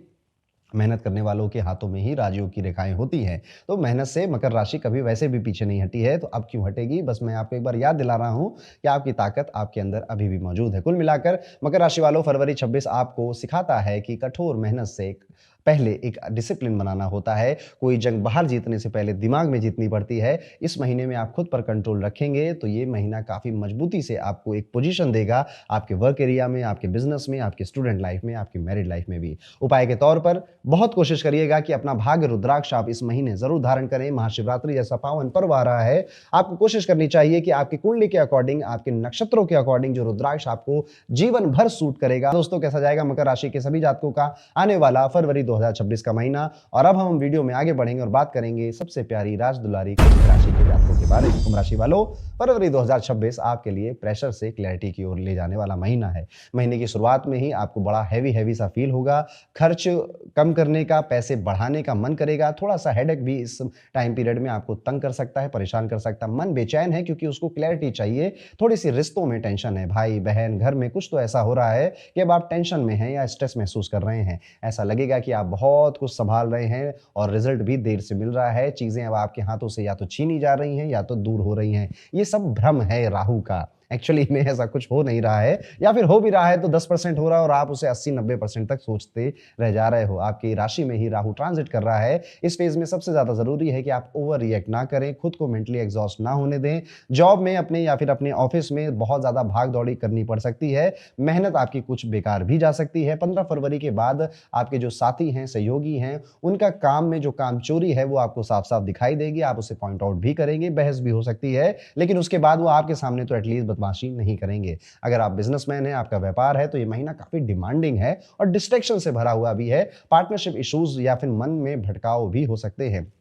मेहनत करने वालों के हाथों में ही राजयोग की रेखाएं होती हैं। तो मेहनत से मकर राशि कभी वैसे भी पीछे नहीं हटी है, तो अब क्यों हटेगी? बस मैं आपको एक बार याद दिला रहा हूं कि आपकी ताकत आपके अंदर अभी भी मौजूद है। कुल मिलाकर मकर राशि वालों, फरवरी 26 आपको सिखाता है कि कठोर मेहनत से पहले एक डिसिप्लिन बनाना होता है। कोई जंग बाहर जीतने से पहले दिमाग में जीतनी पड़ती है। इस महीने में आप खुद पर कंट्रोल रखेंगे तो ये महीना काफ़ी मजबूती से आपको एक पोजीशन देगा आपके वर्क एरिया में, आपके बिजनेस में, आपके स्टूडेंट लाइफ में, आपकी मैरिड लाइफ में भी। उपाय के तौर पर बहुत कोशिश करिएगा कि अपना भाग्य रुद्राक्ष आप इस महीने जरूर धारण करें। महाशिवरात्रि जैसा पावन पर्व आ रहा है, आपको कोशिश करनी चाहिए कि आपकी कुंडली के अकॉर्डिंग, आपके नक्षत्रों के अकॉर्डिंग जो रुद्राक्ष आपको जीवन भर सूट करेगा। दोस्तों, कैसा जाएगा मकर राशि के सभी जातकों का आने वाला फरवरी 2026 का महीना? और अब हम वीडियो में आगे बढ़ेंगे और बात करेंगे सबसे प्यारी राजदुलारी कुंभ राशि के जातकों के बारे में। कुंभ राशि वालों, फरवरी 2026 आपके लिए प्रेशर से क्लैरिटी की ओर ले जाने वाला महीना है। महीने की शुरुआत में ही आपको बड़ा हैवी सा फील होगा। खर्च कम करने का, पैसे बढ़ाने का मन करेगा। थोड़ा सा हेडेक भी इस टाइम पीरियड में आपको तंग कर सकता है, परेशान कर सकता है। मन बेचैन है क्योंकि उसको क्लैरिटी चाहिए। थोड़ी सी रिश्तों में टेंशन है, भाई बहन, घर में कुछ तो ऐसा हो रहा है कि अब आप टेंशन में हैं या स्ट्रेस महसूस कर रहे हैं। ऐसा लगेगा कि आप बहुत कुछ संभाल रहे हैं और रिजल्ट भी देर से मिल रहा है। चीज़ें अब आपके हाथों से या तो छीनी जा रही हैं या तो दूर हो रही हैं। ये सब भ्रम है राहु का। एक्चुअली में ऐसा कुछ हो नहीं रहा है, या फिर हो भी रहा है तो 10% हो रहा है और आप उसे 80-90% तक सोचते रह जा रहे हो। आपकी राशि में ही राहु ट्रांजिट कर रहा है। इस फेज में सबसे ज़्यादा ज़रूरी है कि आप ओवर रिएक्ट ना करें, खुद को मेंटली एग्जॉस्ट ना होने दें। जॉब में अपने या फिर अपने ऑफिस में बहुत ज़्यादा भाग-दौड़ी करनी पड़ सकती है। मेहनत आपकी कुछ बेकार भी जा सकती है। 15 फरवरी के बाद आपके जो साथी हैं, सहयोगी हैं, उनका काम में जो कामचोरी है वो आपको साफ-साफ दिखाई देगी। आप उसे पॉइंट आउट भी करेंगे, बहस भी हो सकती है, लेकिन उसके बाद वो आपके सामने तो एटलीस्ट बदमाशी नहीं करेंगे। अगर आप बिजनेसमैन हैं, आपका व्यापार है, तो ये महीना काफी डिमांडिंग है और डिस्ट्रैक्शन से भरा हुआ भी है। पार्टनरशिप इश्यूज या फिर मन में भटकाव भी हो सकते हैं।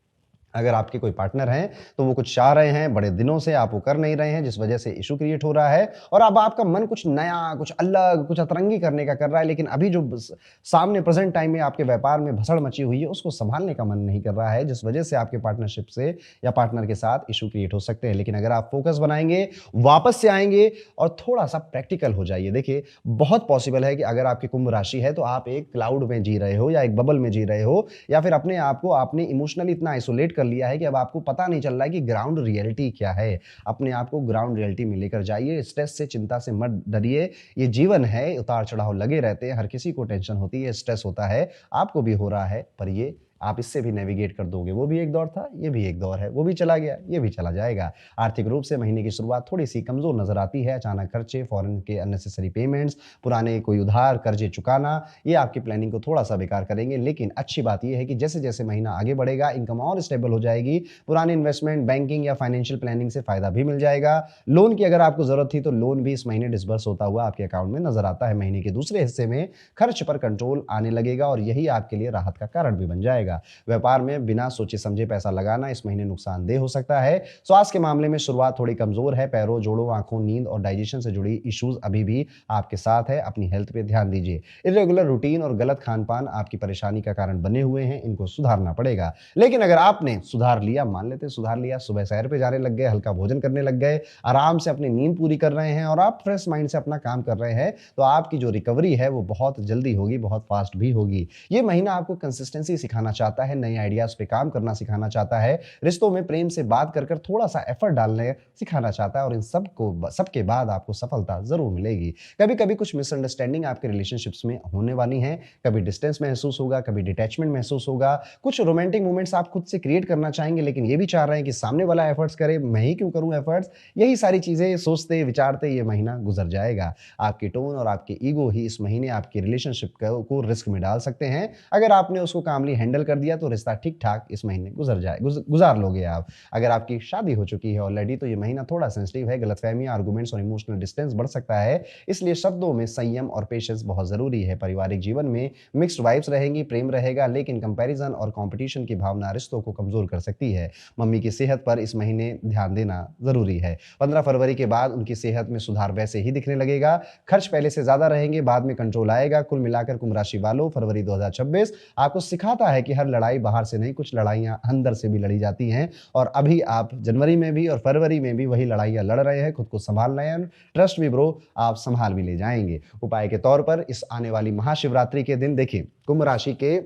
अगर आपके कोई पार्टनर हैं तो वो कुछ चाह रहे हैं बड़े दिनों से, आप वो कर नहीं रहे हैं, जिस वजह से इशू क्रिएट हो रहा है और अब आपका मन कुछ नया, कुछ अलग, कुछ अतरंगी करने का कर रहा है, लेकिन अभी जो सामने प्रेजेंट टाइम में आपके व्यापार में भसड़ मची हुई है उसको संभालने का मन नहीं कर रहा है, जिस वजह से आपके पार्टनरशिप से या पार्टनर के साथ इशू क्रिएट हो सकते हैं। लेकिन अगर आप फोकस बनाएंगे, वापस से आएंगे और थोड़ा सा प्रैक्टिकल हो जाइए। देखिए, बहुत पॉसिबल है कि अगर आपकी कुंभ राशि है तो आप एक क्लाउड में जी रहे हो या एक बबल में जी रहे हो, या फिर अपने आप को आपने इमोशनली इतना आइसोलेट कर लिया है कि अब आपको पता नहीं चल रहा है कि ग्राउंड रियलिटी क्या है। अपने आप को ग्राउंड रियलिटी में लेकर जाइए। स्ट्रेस से, चिंता से मत डरिए। ये जीवन है, उतार चढ़ाव लगे रहते हैं, हर किसी को टेंशन होती है, स्ट्रेस होता है, आपको भी हो रहा है, पर ये आप इससे भी नेविगेट कर दोगे। वो भी एक दौर था, ये भी एक दौर है, वो भी चला गया, ये भी चला जाएगा। आर्थिक रूप से महीने की शुरुआत थोड़ी सी कमजोर नजर आती है। अचानक खर्चे, फॉरेन के अननेसेसरी पेमेंट्स, पुराने कोई उधार कर्जे चुकाना, ये आपकी प्लानिंग को थोड़ा सा बेकार करेंगे। लेकिन अच्छी बात यह है कि जैसे जैसे महीना आगे बढ़ेगा, इनकम और स्टेबल हो जाएगी। पुराने इन्वेस्टमेंट, बैंकिंग या फाइनेंशियल प्लानिंग से फायदा भी मिल जाएगा। लोन की अगर आपको जरूरत थी तो लोन भी इस महीने डिसबर्स होता हुआ आपके अकाउंट में नजर आता है। महीने के दूसरे हिस्से में खर्च पर कंट्रोल आने लगेगा और यही आपके लिए राहत का कारण भी बन जाएगा। व्यापार में बिना सोचे समझे पैसा लगाना इस महीने नुकसानदेह हो सकता है। स्वास्थ्य के मामले में शुरुआत थोड़ी कमजोर है। पैरों, जोड़ों, आंखों, नींद और डाइजेशन से जुड़ी इश्यूज अभी भी आपके साथ है। अपनी हेल्थ पे ध्यान दीजिए। इरेगुलर रूटीन और गलत खान पान आपकी परेशानी का कारण बने हुए हैं, इनको सुधारना पड़ेगा। लेकिन अगर आपने सुधार लिया, मान लेते सुधार लिया, सुबह सैर पे जाने लग गए, हल्का भोजन करने लग गए, आराम से अपनी नींद पूरी कर रहे हैं और आप फ्रेश माइंड से अपना काम कर रहे हैं, तो आपकी जो रिकवरी है वो बहुत जल्दी होगी, बहुत फास्ट भी होगी। ये महीना आपको कंसिस्टेंसी सिखाना चाहता है, नई आइडियाज पे काम करना सिखाना चाहता है, रिश्तों में प्रेम से बात कर कर थोड़ा सा एफर्ट डालने सिखाना चाहता है और इन सबके बाद आपको सफलता जरूर मिलेगी। कभी कभी कुछ मिसअंडरस्टैंडिंग आपके रिलेशनशिप्स में होने वाली है, कभी डिस्टेंस महसूस होगा, कभी डिटैचमेंट महसूस होगा, कुछ रोमांटिक मोमेंट्स आप खुद से क्रिएट करना चाहेंगे, लेकिन ये भी चाह रहे हैं कि सामने वाला एफर्ट्स करे, मैं ही क्यों करूं एफर्ट्स। यही सारी चीजें सोचते विचारते ये महीना गुजर जाएगा। आपकी टोन और आपकी ईगो ही इस महीने आपकी रिलेशनशिप को रिस्क में डाल सकते हैं। अगर आपने उसको कामली हैंडल कर दिया तो रिश्ता ठीक ठाक इस महीने गुजार लोगे आप। अगर आपकी शादी हो चुकी है ऑलरेडी तो ये महीना थोड़ा सेंसिटिव है। गलतफहमी, आर्गुमेंट्स और इमोशनल डिस्टेंस बढ़ सकता है, इसलिए शब्दों में संयम और पेशेंस बहुत जरूरी है। पारिवारिक जीवन में मिक्स्ड वाइब्स रहेंगी, प्रेम रहेगा, लेकिन कंपैरिजन और कंपटीशन की भावना रिश्तों को कमजोर कर सकती है। मम्मी की सेहत पर इस महीने ध्यान देना जरूरी है। 15 फरवरी के बाद उनकी सेहत में सुधार वैसे ही दिखने लगेगा। खर्च पहले से ज्यादा रहेंगे, बाद में कंट्रोल आएगा। कुल मिलाकर कुंभ राशि वालों, फरवरी 2026 आपको सिखाता है कि हर लड़ाई बाहर से नहीं, कुछ लड़ाइयां अंदर से भी लड़ी जाती हैं और अभी आप जनवरी में भी और फरवरी में भी वही लड़ाइयां लड़ रहे हैं। खुद को संभाल रहे हैं, ट्रस्ट भी ब्रो, आप संभाल भी ले जाएंगे। उपाय के तौर पर इस आने वाली महाशिवरात्रि के दिन देखिए, कुंभ राशि के,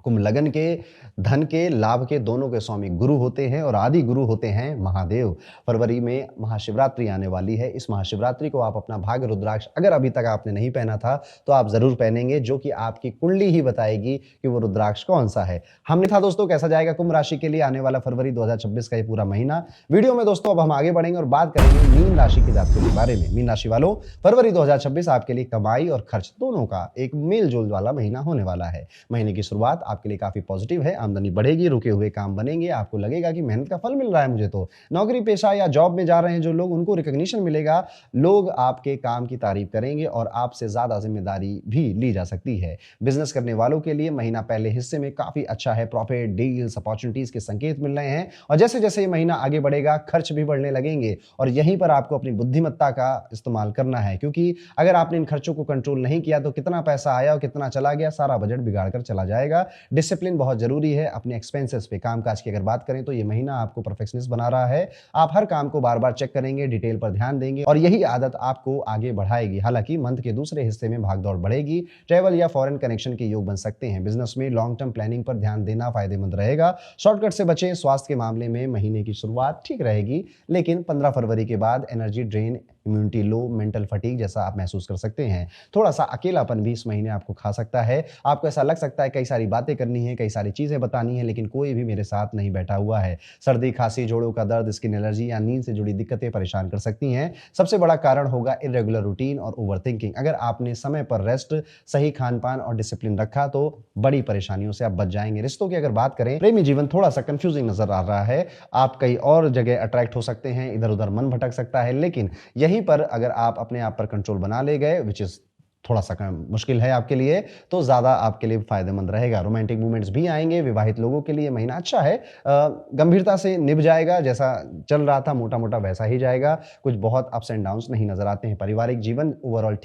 कुंभ लगन के, धन के, लाभ के, दोनों के स्वामी गुरु होते हैं और आदि गुरु होते हैं महादेव। फरवरी में महाशिवरात्रि आने वाली है। इस महाशिवरात्रि को आप अपना भाग्य रुद्राक्ष अगर अभी तक आपने नहीं पहना था तो आप जरूर पहनेंगे, जो कि आपकी कुंडली ही बताएगी कि वो रुद्राक्ष कौन सा है। हमने था दोस्तों कैसा जाएगा कुंभ राशि के लिए आने वाला फरवरी 2026 का ये पूरा महीना। वीडियो में दोस्तों अब हम आगे बढ़ेंगे और बात करेंगे मीन राशि के जातकों के बारे में। मीन राशि वालों, फरवरी 2026 आपके लिए कमाई और खर्च दोनों का एक मेल जोल वाला महीना होने वाला है। महीने की शुरुआत आपके लिए काफी पॉजिटिव है। आमदनी बढ़ेगी, रुके हुए काम बनेंगे, आपको लगेगा कि मेहनत का फल मिल रहा है मुझे तो। नौकरी पेशा या जॉब में जा रहे हैं जो लोग, उनको रिकॉग्निशन मिलेगा। लोग आपके काम की तारीफ करेंगे और आपसे ज्यादा जिम्मेदारी भी ली जा सकती है। बिजनेस करने वालों के लिए महीना पहले हिस्से में काफी अच्छा है। प्रॉफिट, डील्स, अपॉर्चुनिटीज के संकेत मिल रहे हैं और जैसे जैसे ये महीना आगे बढ़ेगा खर्च भी बढ़ने लगेंगे और यहीं पर आपको अपनी बुद्धिमत्ता का इस्तेमाल करना है, क्योंकि अगर आपने इन खर्चों को कंट्रोल नहीं किया तो कितना पैसा आया और कितना चला गया, सारा बजट बिगाड़ कर चला जाएगा। डिसिप्लिन बहुत जरूरी है। अपने एक्सपेंसेस पे, कामकाज की अगर बात करें तो ये महीना आपको परफेक्शनिस्ट बना रहा है। आप हर काम को बार बार चेक करेंगे, डिटेल पर ध्यान देंगे और यही आदत आपको आगे बढ़ाएगी। हालांकि मंथ के दूसरे हिस्से में भागदौड़ बढ़ेगी, ट्रैवल या फॉरेन कनेक्शन के योग बन सकते हैं। बिजनेस में लॉन्ग टर्म प्लानिंग पर ध्यान देना फायदेमंद रहेगा। शॉर्टकट से बचें। स्वास्थ्य के मामले में महीने की शुरुआत ठीक रहेगी, लेकिन 15 फरवरी के बाद energy drain, immunity low, mental fatigue जैसा आप महसूस कर सकते हैं। थोड़ा सा अकेलापन भी इस महीने आपको खा सकता है। आपको ऐसा लग सकता है कई सारी बातें करनी है, कई सारी चीजें बतानी है, लेकिन कोई भी मेरे साथ नहीं बैठा हुआ है। सर्दी, खांसी, जोड़ों का दर्द, स्किन एलर्जी या नींद से जुड़ी दिक्कतें परेशान कर सकती हैं। सबसे बड़ा कारण होगा इरेगुलर रूटीन और ओवरथिंकिंग। अगर आपने समय पर रेस्ट, सही खान पान और डिसिप्लिन रखा तो बड़ी परेशानियों से आप बच जाएंगे। रिश्तों की अगर बात करें, प्रेमी जीवन थोड़ा सा कंफ्यूजिंग नजर आ रहा है। आप कई और जगह अट्रैक्ट हो सकते हैं, इधर उधर मन भटक सकता है, लेकिन यहीं पर अगर आप अपने आप पर कंट्रोल बना ले गए, विच इज थोड़ा सा मुश्किल है आपके लिए, तो ज्यादा आपके लिए फायदेमंद रहेगा। रोमांटिक मूवमेंट्स भी आएंगे। विवाहित लोगों के लिए महीना अच्छा है। गंभीरता से निभ जाएगा। जैसा चल रहा था मोटा मोटा वैसा ही जाएगा। कुछ बहुत अप्स एंड डाउन्स नहीं नजर आते हैं। पारिवारिक जीवन ओवरऑल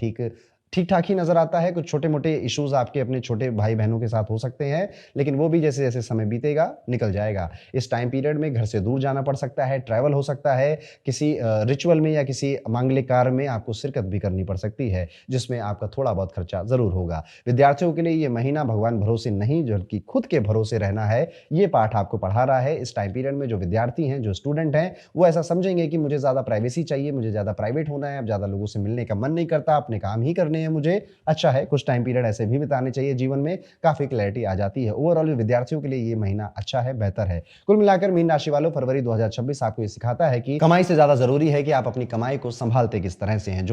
ठीक ठाक ही नजर आता है। कुछ छोटे मोटे इश्यूज आपके अपने छोटे भाई बहनों के साथ हो सकते हैं, लेकिन वो भी जैसे जैसे समय बीतेगा निकल जाएगा। इस टाइम पीरियड में घर से दूर जाना पड़ सकता है, ट्रैवल हो सकता है, किसी रिचुअल में या किसी मांगलिक कार्य में आपको शिरकत भी करनी पड़ सकती है, जिसमें आपका थोड़ा बहुत खर्चा जरूर होगा। विद्यार्थियों के लिए ये महीना भगवान भरोसे नहीं, जबकि खुद के भरोसे रहना है, ये पाठ आपको पढ़ा रहा है। इस टाइम पीरियड में जो विद्यार्थी हैं, जो स्टूडेंट हैं, वो ऐसा समझेंगे कि मुझे ज्यादा प्राइवेसी चाहिए, मुझे ज्यादा प्राइवेट होना है, अब ज्यादा लोगों से मिलने का मन नहीं करता, अपने काम ही करने हैं मुझे। अच्छा है, कुछ टाइम पीरियड ऐसे भी बिताने चाहिए जीवन में, काफी क्लैरिटी आ जाती है। ओवरऑल विद्यार्थियों के लिए ये महीना अच्छा है, बेहतर है। कुल मिलाकर मीन राशि वालों, फरवरी 2026 आपको ये सिखाता है कि कमाई से ज्यादा जरूरी है कि आप अपनी कमाई को संभालते किस तरह से हैं।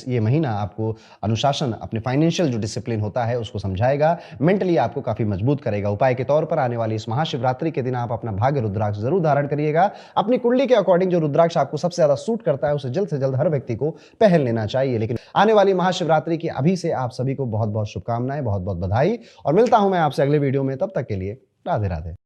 ये महीना आपको अनुशासन, अपने फाइनेंशियल जो डिसिप्लिन होता है उसको समझाएगा, मेंटली आपको काफी मजबूत करेगा। उपाय के तौर पर आने वाली इस महाशिवरात्रि के दिन आप अपना भाग्य रुद्राक्ष जरूर धारण करिएगा। अपनी कुंडली के अकॉर्डिंग जो रुद्राक्ष आपको सबसे ज्यादा सूट करता है उसे जल्द से जल्द हर व्यक्ति को पहन लेना चाहिए। लेकिन आने वाली महाशिवरात्रि की अभी से आप सभी को बहुत बहुत शुभकामनाएं, बहुत बहुत बधाई, और मिलता हूं मैं आपसे अगले वीडियो में। तब तक के लिए राधे राधे।